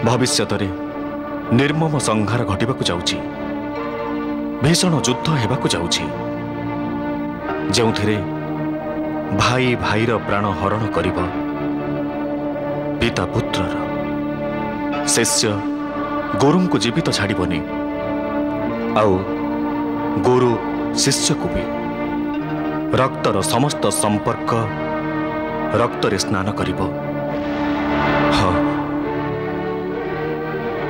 ଭବିଷ୍ୟତରେ ନିର୍ମମ ସଂହାର ଘଟିବାକୁ ଯାଉଛି। ଭୀଷଣ ଯୁଦ୍ଧ ହେବାକୁ ଯାଉଛି, ଯେଉଁଥିରେ ଭାଇ ଭାଇର ପ୍ରାଣ ହରଣ କରିବ, ପିତା ପୁତ୍ରର, ଶିଷ୍ୟ ଗୁରୁଙ୍କୁ ଜୀବିତ ଛାଡ଼ିବନି, ଆଉ ଗୁରୁ ଶିଷ୍ୟକୁ ବି। ରକ୍ତର ସମସ୍ତ ସମ୍ପର୍କ ରକ୍ତରେ ସ୍ନାନ କରିବ। ହଁ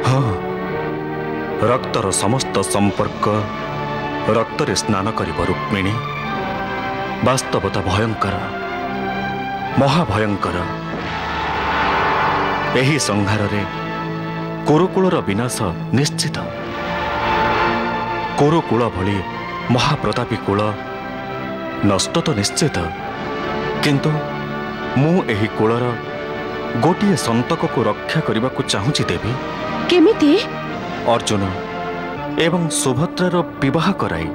ହଁ, ରକ୍ତର ସମସ୍ତ ସମ୍ପର୍କ ରକ୍ତରେ ସ୍ନାନ କରିବ ରୁକ୍ମିଣୀ। ବାସ୍ତବତା ଭୟଙ୍କର, ମହାଭୟଙ୍କର। ଏହି ସଂହାରରେ କୁରୁକୁଳର ବିନାଶ ନିଶ୍ଚିତ। କୁରୁକୁଳ ଭଳି ମହାପ୍ରତାପୀ କୁଳ ନଷ୍ଟ ତ ନିଶ୍ଚିତ, କିନ୍ତୁ ମୁଁ ଏହି କୁଳର ଗୋଟିଏ ସନ୍ତକକୁ ରକ୍ଷା କରିବାକୁ ଚାହୁଁଛି ଦେବୀ। କେମିତି? ଅର୍ଜୁନ ଏବଂ ସୁଭଦ୍ରାର ବିବାହ କରାଇ।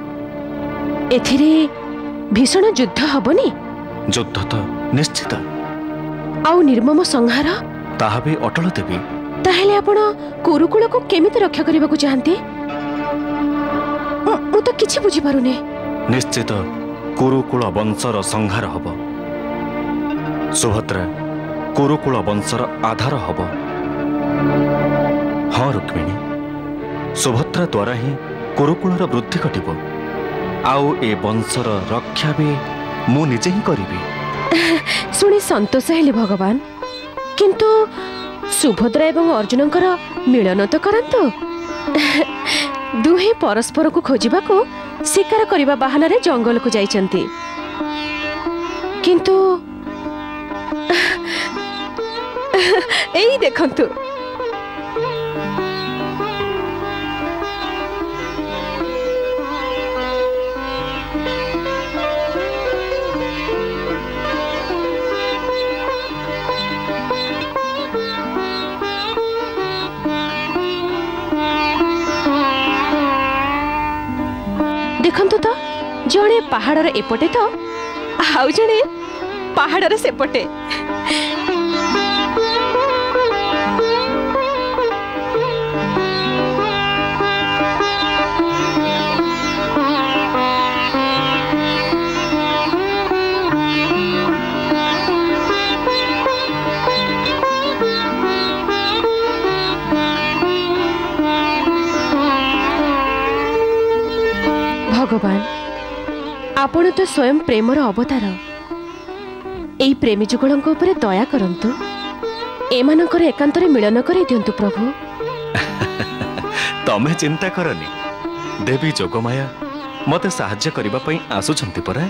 ଏଥିରେ ଭୀଷଣ ଯୁଦ୍ଧ ହବନି? ଯୁଦ୍ଧ ତ ନିଶ୍ଚିତ। ଆଉ ନିର୍ମମ ସଂହାର? ତାହା ବି ଅଟଳ ଦେବୀ। ତାହେଲେ ଆପଣ କୁରୁକୁଳକୁ କେମିତି ରକ୍ଷା କରିବାକୁ ଚାହାନ୍ତି? ମୁଁ ତ କିଛି ବୁଝିପାରୁନି। ନିଶ୍ଚିତ କୁରୁକୁଳ ବଂଶର ସଂହାର ହବ। ସୁଭଦ୍ରା କୁରୁକୁଳ ବଂଶର ଆଧାର ହବ। ହଁ ରୁକ୍ମିଣୀ, ସୁଭଦ୍ରା ଦ୍ୱାରା ହିଁ କୁରୁକୁଳର ବୃଦ୍ଧି ଘଟିବ। ଆଉ ଏ ବଂଶର ରକ୍ଷା ବି ମୁଁ ନିଜେ ହିଁ କରିବି। ଶୁଣି ସନ୍ତୋଷ ହେଲି ଭଗବାନ, କିନ୍ତୁ ସୁଭଦ୍ରା ଏବଂ ଅର୍ଜୁନଙ୍କର ମିଳନ ତ କରନ୍ତୁ। ଦୁହେଁ ପରସ୍ପରକୁ ଖୋଜିବାକୁ ଶିକାର କରିବା ବାହାନାରେ ଜଙ୍ଗଲକୁ ଯାଇଛନ୍ତି, କିନ୍ତୁ ଏଇ ଦେଖନ୍ତୁ, जड़े पहाड़र एपटे तो आउ जड़े पहाड़र सेपटे। भगवान आपण तो स्वयं प्रेमर अवतार। एई प्रेमी जुगलंक उपरे दया करंतु, एमानकर एकांतरे मिलन करे दियंतु प्रभु। तमे चिंता करनी, देवी जोगमाया मते साहाय्य करिबा पई आसुछंती परा।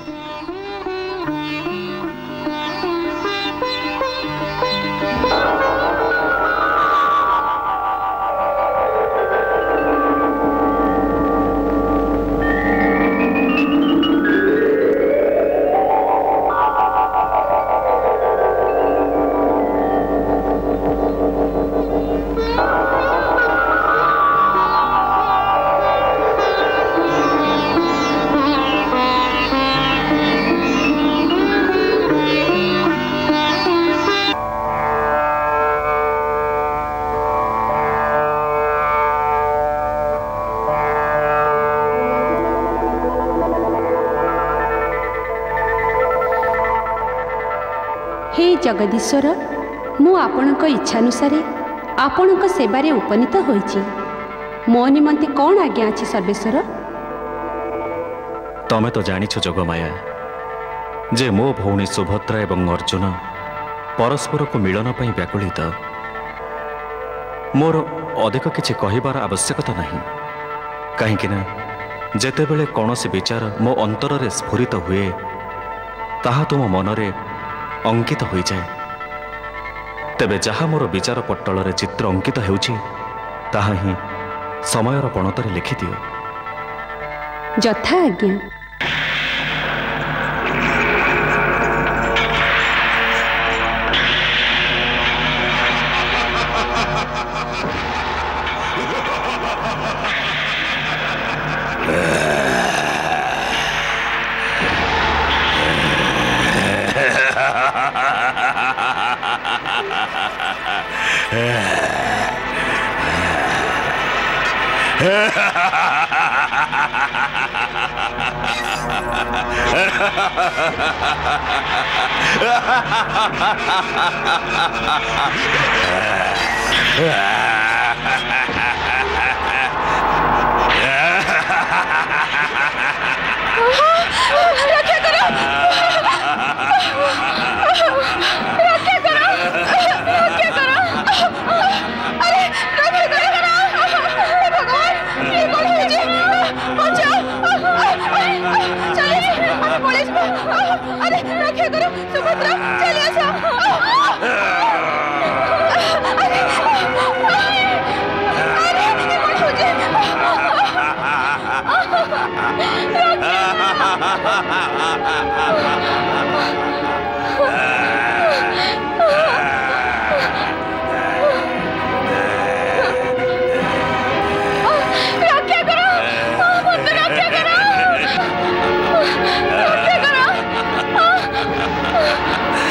हे जगदीश्वर, मु आपणक इच्छानुसारे आपणक सेवारे उपनीत होइछि। मो निमंते कौन आज्ञा अछि सर्वेश्वर? तमे तो जानिछ जोगमाया जे मो भौणी सुभद्रा एवं अर्जुन परस्पर को मिलन पई व्याकुलित। मोर अधिक किछि कहिबार आवश्यकता नहीं, कहीं ना जेतेबेले कौनसी विचार मो अंतर रे स्फुरित हुए ताहा तुम मनरे अंकित हो जाए। तेबे जहाँ मोर विचार पट्टल रे चित्र अंकित हेउछि ताहा ही समयर पणतरे लिखि दियो। जथा आज्ञा।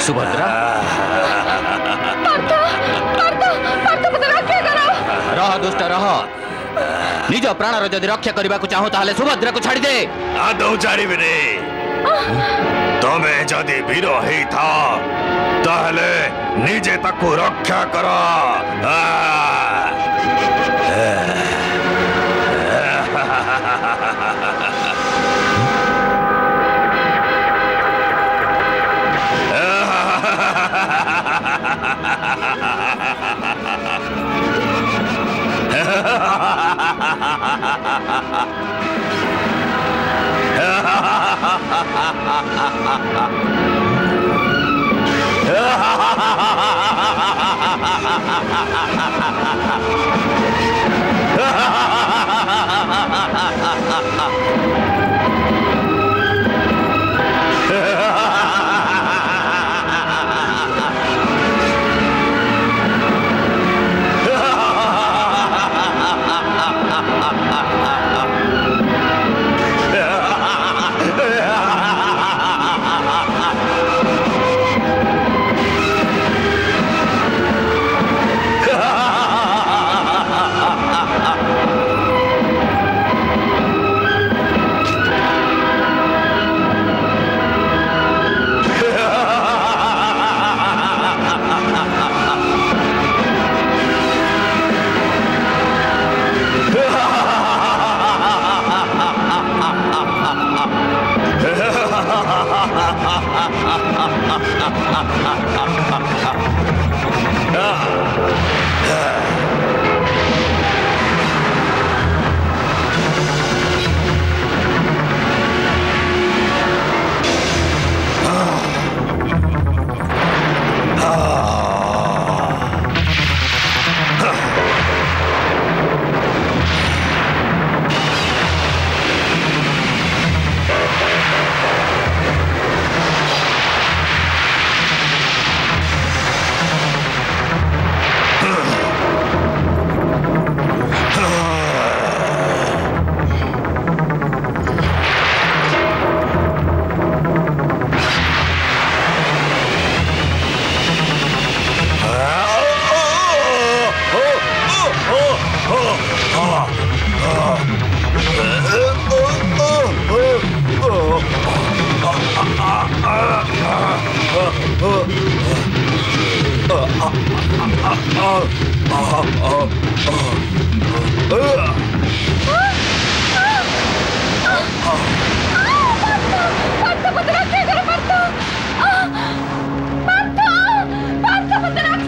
सुभद्रा रह दुष्ट रह, निज प्राणर जदि रक्षा करने को चाहो ताहले सुभद्रा को छाड़ी दे। आदौ छाड़िबे रे। तमे जदि वीर हेई था ताहले निजे ताको रक्षा कर।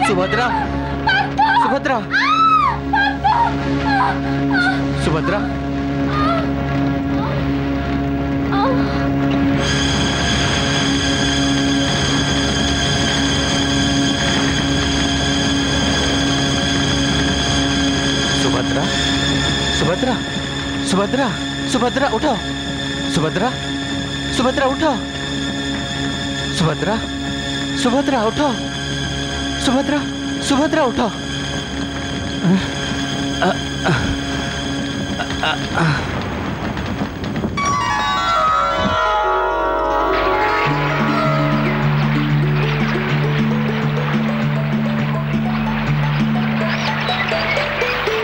सुभद्रा सुभद्रा सुभद्रा सुभद्रा सुभद्रा सुभद्रा सुभद्रा उठो सुभद्रा सुभद्रा उठो सुभद्रा सुभद्रा उठो सुभद्रा सुभद्रा उठो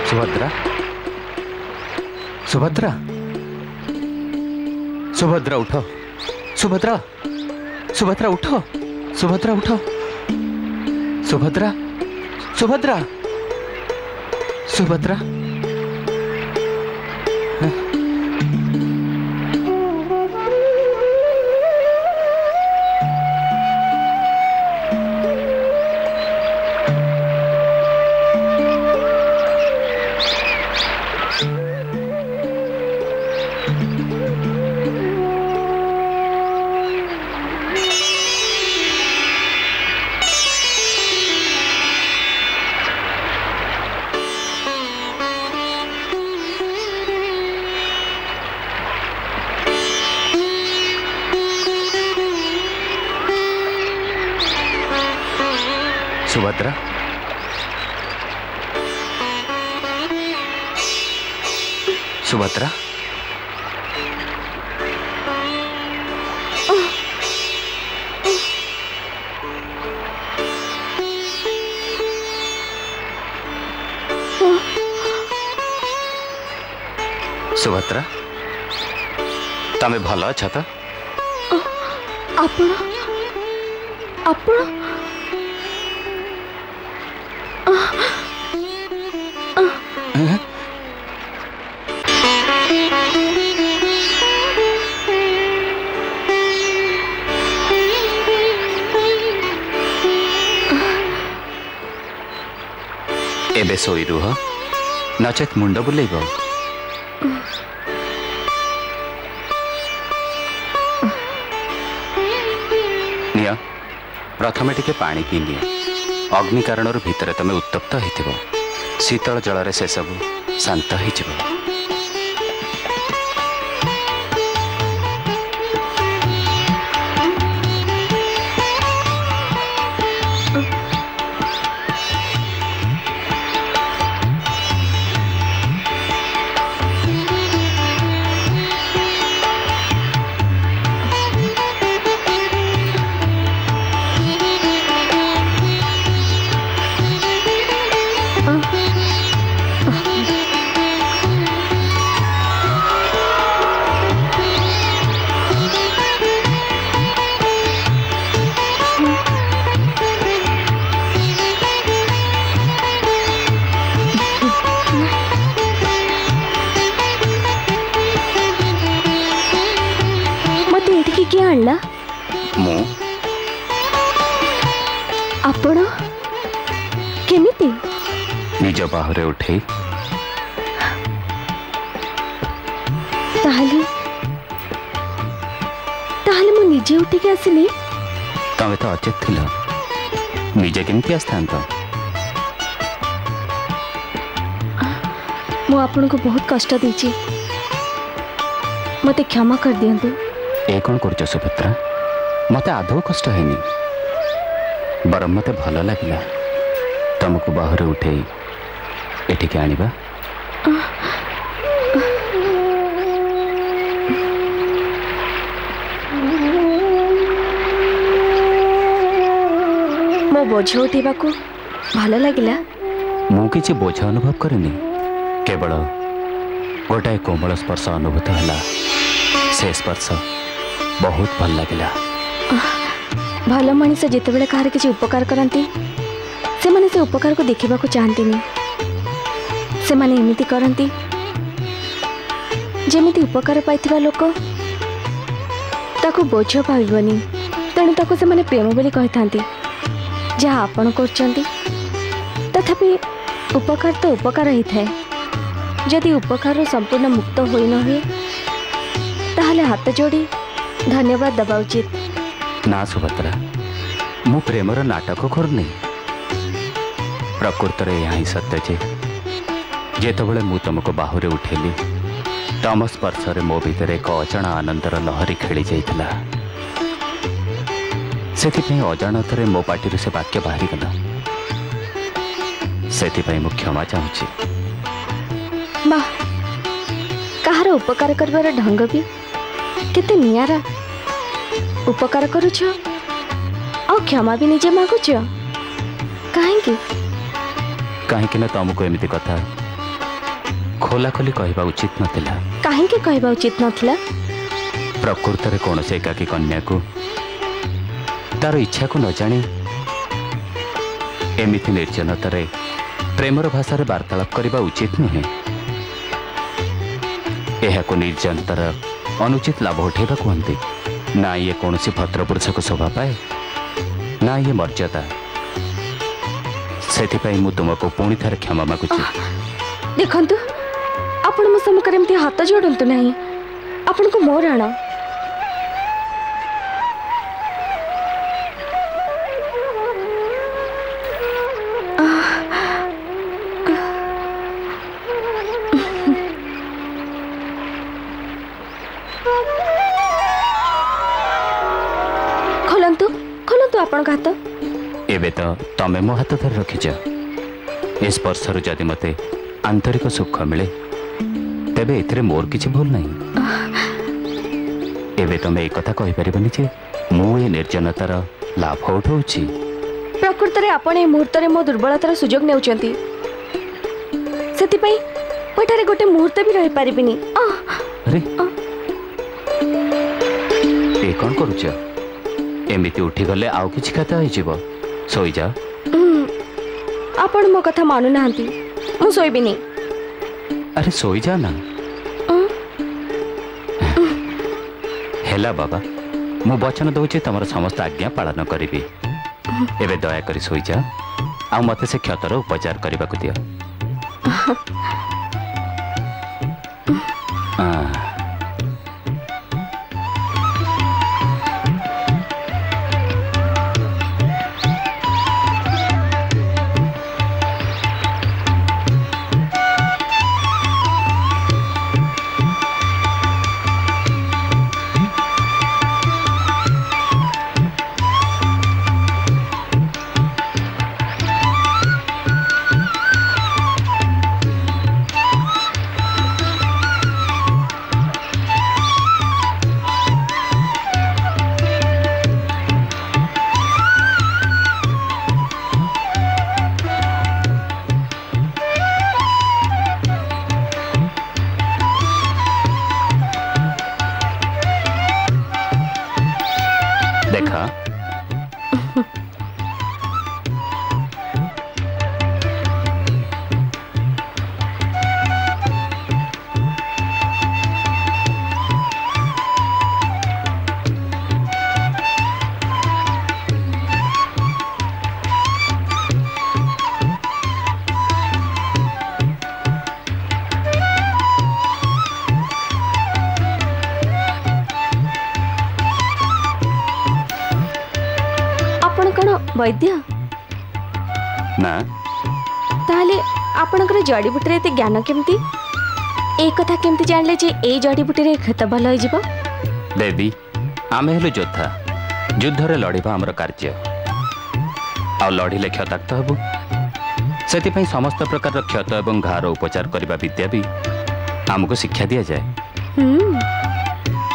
सुभद्रा सुभद्रा सुभद्रा उठो सुभद्रा सुभद्रा उठो सुभद्रा उठो सुभद्रा सुभद्रा सुभद्रा सुभद्रा सुभद्रा सुभद्रा तमे भल अछ तो आपण आपण एबे सोई रुह नचेत मुंड बुलेब निया प्रथमे टिके पानी पी निया अग्नि कारण भितर तमे उत्तप्त होइथिबो शीतल जल से सब शांत हो क्या आणला मु ଆପଣ କେମିତି निज बाहरे उठे ताहले ताहले मु निजे उठिके आसिली तमें तो अचेत थिल निजे केमती आसता मु आपन को बहुत कष्ट देची मते क्षमा कर दियंतु ए कौन कर सुभद्रा मत आदौ कष्ट है बरम मत भल लगे तुमको बाहर उठे एठिके आनिबा मो बोझ उठेबा को भल लगिला मु किछि बोझ अनुभव करेनी केवल गोटाए कोमल स्पर्श अनुभूत है से स्पर्श बहुत भल लगिला भल मनीष जितेबाला कहार किसी उपकार करती से माने से उपकार को देखा चाहती से माने एमिति करती जेमिति उपकार पाइथिबा लोक ताको बोझ पाइबनी तेणु ताको से माने प्रेम बोली कहि थांती जहाँ आपण करचंती तथापि उपकार तो उपकार ही थाए जदि उपकार संपूर्ण मुक्त होई न हुए ताहले हाथ जोड़ी धन्यवाद दबा उचित ना सुभद्रा मु प्रेमर नाटक करनी प्रकृत में यहाँ ही सत्य जे जेतबले मु तुमको बाहुरे उठेली तम स्पर्श मो भीतर एक अजाणा आनंदर लहरी खेली जाइतिला सेथिपई अजाणतरे मो पार्टी से वाक्य बाहरी गला सेथिपई मु क्षमा चाहूची वाह कहार उपकार करबार ढंग भी केते नियारा उपकार करूछ आ क्षमा भी निजे मागुछ काहेकि काहेकि ना तुमको एमिति कथा खोला खोली कहवा उचित नथिला काहेकि कहवा उचित नथिला प्रकृत रे कौन से एकाकी कन्या को तार इच्छा को न जानी एमिति निर्जनतारे प्रेमर भाषा रे वार्तालाप करबा उचित नुहे यह को निर्जनतार अनुचित लाभ उठेबा कहते ना ये कौन सी भद्र पुरुष को शोभा पाए ना ये मर्यादा से मु तुमको पुणी थारे क्षमा मागुची देखंतु आपण मो सम्मुखरे एमती हाथ जोड़ंतु नहीं आपण को मोर आण खोलंतु खोलंतु आपण हाथ एबे तो तमे मो हाथ धर रखिच ए स्पर्शर जदि मते आंतरिक सुख मिले तेबे एथिरे मोर किछि भूल नहीं एबे तमे एक कथा कहि परिबनी जे मु ए निर्जनतार लाभ उठाउछि प्रकृत रे आपण ए मुहूर्त रे मो दुर्बलतार सुजोग नेउचंती सेति पई ओठारे गोटे मुहूर्त भी रहि परिबिनी अरे ए कोन करूछ एमिति उठी गले आउ किछि कथा होई जीव सोई जा आपण मो कथा मानु नांती मु सोइबिनी अरे सोई जा ना हेला बाबा मु वचन दउछि तमर समस्त आज्ञा पालन करिबी एबे दया करी सोई जा आ मते से क्षतर उपचार करबा को दिया देखा वैद्य ना ताहले आपणकर जड़ीबूटी एत ज्ञान केमती ए कथा केमती जानले जे ए जड़ीबूटी रे क्षत भल हो जिवो देवी आमे हेलु योद्धा युद्धरे लड़िबा हमर कार्य आ लड़िले क्षताक्त हबु से समस्त प्रकार क्षत एवं घार उपचार करने विद्या भी आमको शिक्षा दि जाए।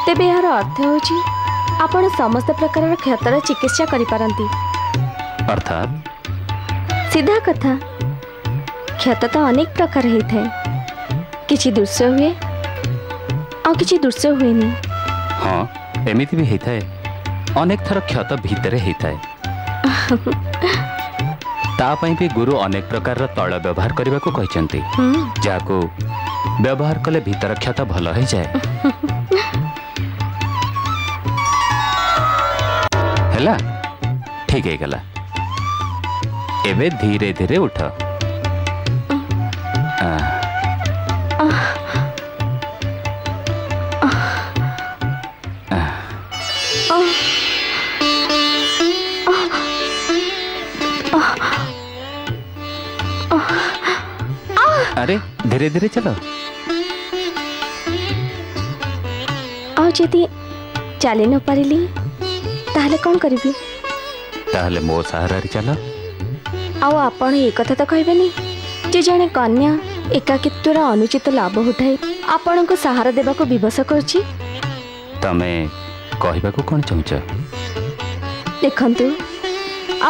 तेबे यार अर्थ होची आपण समस्त प्रकार क्षतर चिकित्सा करि पारंती अर्थात सीधा कथा क्षत तो अनेक प्रकार होता है किछि दुर्स हुए आ किछि दुर्स हुए नहीं। हाँ एमिति भी होता है अनेक थर क्षत भीतर होता है तापाई भी गुरु अनेक प्रकार तैल व्यवहार करने को कहते जाको व्यवहार कले भीतर क्षत भल हो जाए हैला ठीक है गला एबे धीरे धीरे उठ अरे धीरे धीरे चलो आ जदि चली न पारिली ताहले कौन करिबी ताहले मो सहारा रे चलो आउ आपण ए कथा तो कहबेनी जे जने कन्या एकाकित्वर अनुचित लाभ उठाए आपण को सहारा देबा को विवश करछि तमे कहबा को कोन चाहछ देखंतु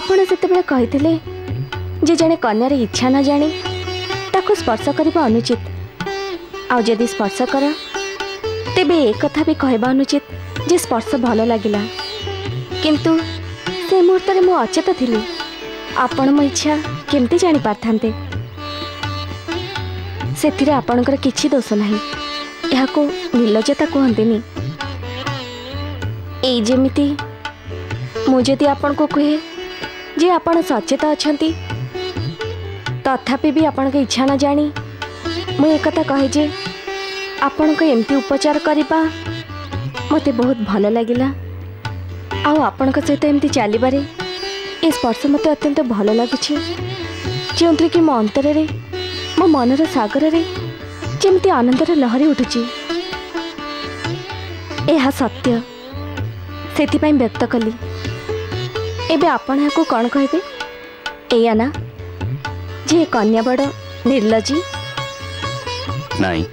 आपण सेते बेले कहिथिले जे जने कन्या रे इच्छा न जानी ताको स्पर्श करबा अनुचित आ जदि स्पर्श कर तेबे एक कथा भी कहबा अनुचित जे स्पर्श भल लागिला किंतु से मुहूर्त रे मो अचेत थिली आपण मो इच्छा केमती जानी पारथांते सेथिरे आपणकर किछि दोष नाही एहाको निर्लज्जता कहंतेनी एई जेमिति मु जदि आपण को कहे जे आपण सचेत अछंती तथापि भी आपण के इच्छा न जानी मु एक कथा कहे जे आपण को एमती उपचार करिबा मते बहुत भल लागिला आउ आपण के सहित एमती चलीबारे ए स्पर्श मते अत्यंत भल लागुछि जोंतरे कि मो अंतर रे मो मनर सागर रे जेमती आनंदर लहरी उठुछि एहा सत्य सेथिपाई व्यक्त कली एबे आपण याको कौन कहबे एया ना जे कन्या बड़ निर्लजी नहीं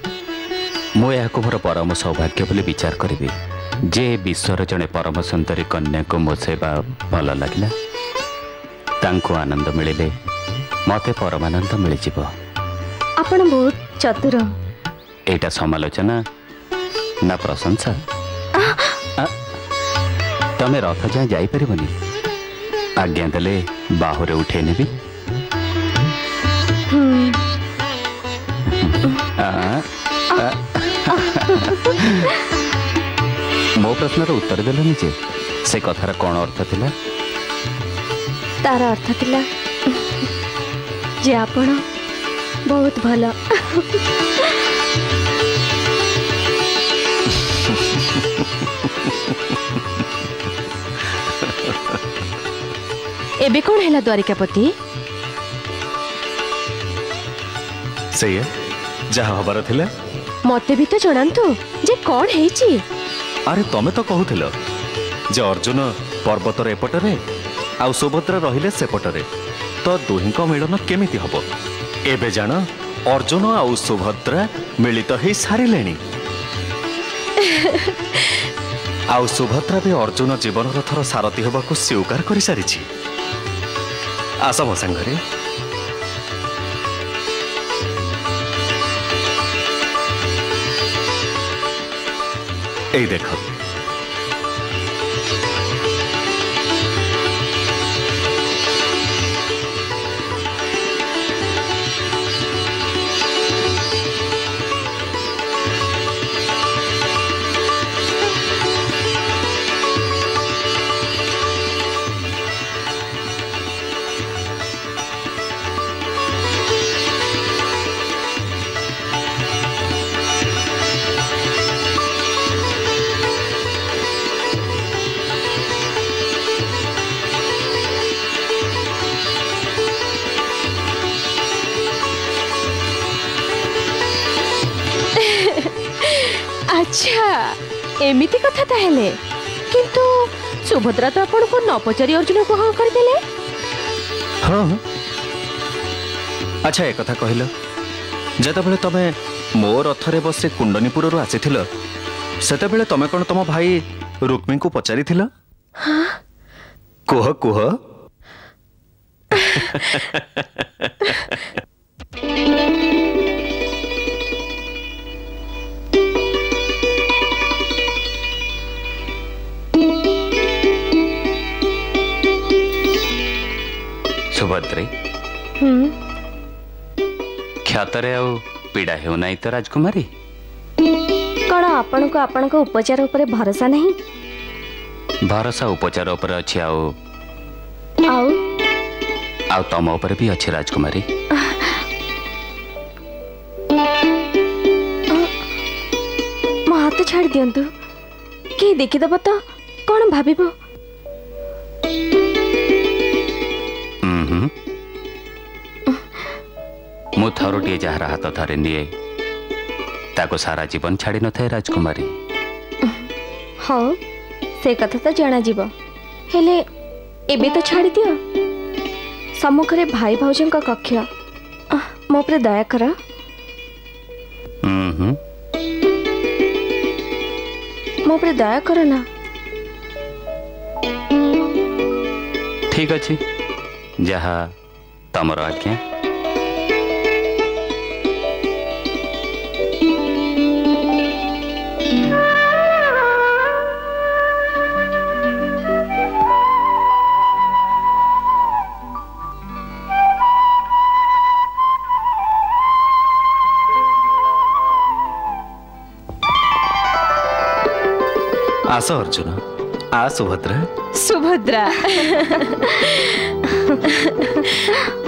मु याको मोर परम सौभाग्य बोली विचार करी जे विश्वर जड़े परम सुंदरी कन्या को मो सेवा भल लगिला तांको आनंद मिले मते परमानंद मिल जिवो आपण बहुत चतुर एटा समालोचना ना प्रशंसा तमे रथ जाए जाई परिबनी आज्ञा देले बाहुरे उठे नेबी मो प्रश्न उत्तर देलनि जे से कथार कौन अर्थ थिला तार अर्थ थिला जे आपण बहुत भल एबे कौन हैला द्वारिकापति से जहाँ हबार थिला मते भी तो जणांतु जे कौन हेची अरे तमे तो कहूथिल जे अर्जुन पर्वतर एपटरे आ सुभद्रा रहिले सेपटरे तो दुहिंक मिलन केमिति हबो एबे जान अर्जुन आ सुभद्रा मिलित हे सारिलेनी आ सुभद्रा भी अर्जुन जीवन रथर सारथी हबाकू स्वीकार करि सारिछि आस मो संगरे ए देख एमिति कथा ताहेले किंतु सुभद्रा तो आपन को न पचारी अर्जुन को हाँ कर देले। हाँ अच्छा एक कथा कहल जेतेबेले तमे मो रथरे बसे कुंडनीपुर आसीथिल सेतेबेले तमे कोन तम भाई रुक्मी को पचारिथिल? हाँ कुह कुह सुभद्रे ख्यातरे आउ पीड़ा हो नहीं तो राजकुमारी कौन आपण को उपचार उपरे भरोसा नहीं? भरोसा उपचार उपर अच्छी आउ तम उपर भी अच्छी राजकुमारी। मो हाथ छाड़ दियंतु कि देखिदब तो कौन भाविबो? मु थरुटिए जार हाथ धरे निए ताको सारा जीवन छाड़ी न थे राजकुमारी। हाँ से कथा तो जाना जीव हेले एबे तो छाड़ी दियो। सम्मुखरे भाई भाउजन का कक्ष मो पर दया कर। मो पर दया कर ना। ठीक अच्छी जहा तमर आज्ञा। आस अर्जुन आ सुभद्रा। सुभद्रा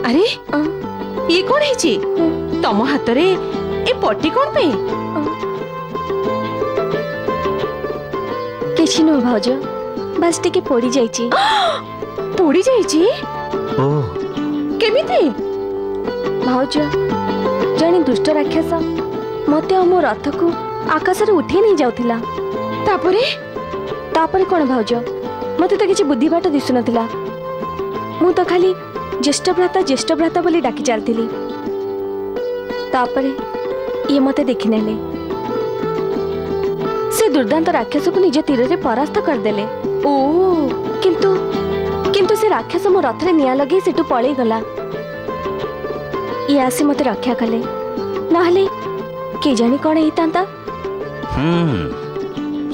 अरे ये कौन है तम हाथ रे ए पट्टी कौन पे? किछि न भाउज बस टिके पोड़ी जाईची। पोड़ी जाईची? ओ केमिति? भाउज जणी दुष्ट राक्षस मते हमो रथ को आकाश रे उठे नहीं जाउथिला। तापरे कौन भाउज मते तो किछि बुद्धि बाट दिसु नथिला। मु तो खाली ज्येष्ठ भ्राता बोली डाकी चलथिली। तापरे ये मते देखि नेले से दुर्दांत राक्षस को निज तीर रे परास्त कर देले। ओ किंतु से राक्षस मो रथ रे निया लगे सेटु पळेई गला। ये आसी मते रक्षा कले नहले के जानी कौन हेतांता।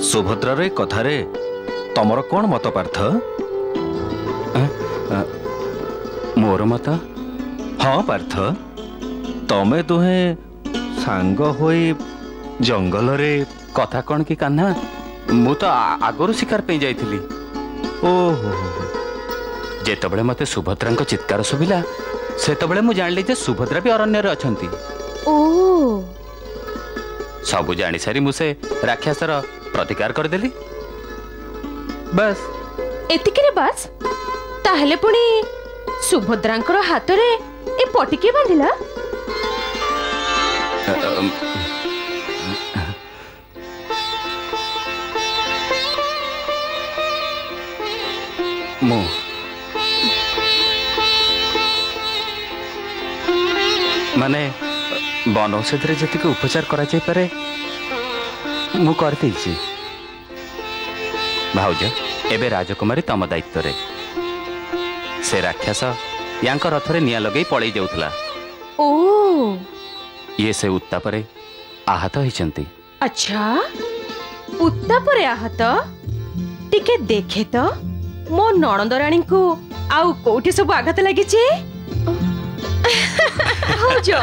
सुभद्रा रे कथारे तमर कौन मत पार्थ? मोर मत? हाँ पार्थ तमे दुहे सांग होई जंगल रे कथा कौन की कान्हा मु तो आगरु शिकार पे जाइथिली। ओहो जेतबेले मते सुभद्रा को चित्कार सुबिला सेतबेले मु जानली जे सुभद्रा भी अरण्य रे अछंती। ओ सबु जानी सारी मुसे राक्षसर प्रतिकार कर देली बस एतिके रे बस। ताहले पुणी सुभद्रांकर हाथ रे ए पटी के बांधिला? मु माने बनौषध रे जति उपचार करा जाय पारे मु कर देछि। भाउज एबे राजकुमारी तम दायित्व रे से राक्षस यांक रथ रे निया लगई पळई जाउथला। ओ ये से उत्तापरे आहत होइचंती। अच्छा उत्तापरे आहत टिके देखे तो मो नणंद रानी को आउ कोठी सब आघात लागि छे। हो जो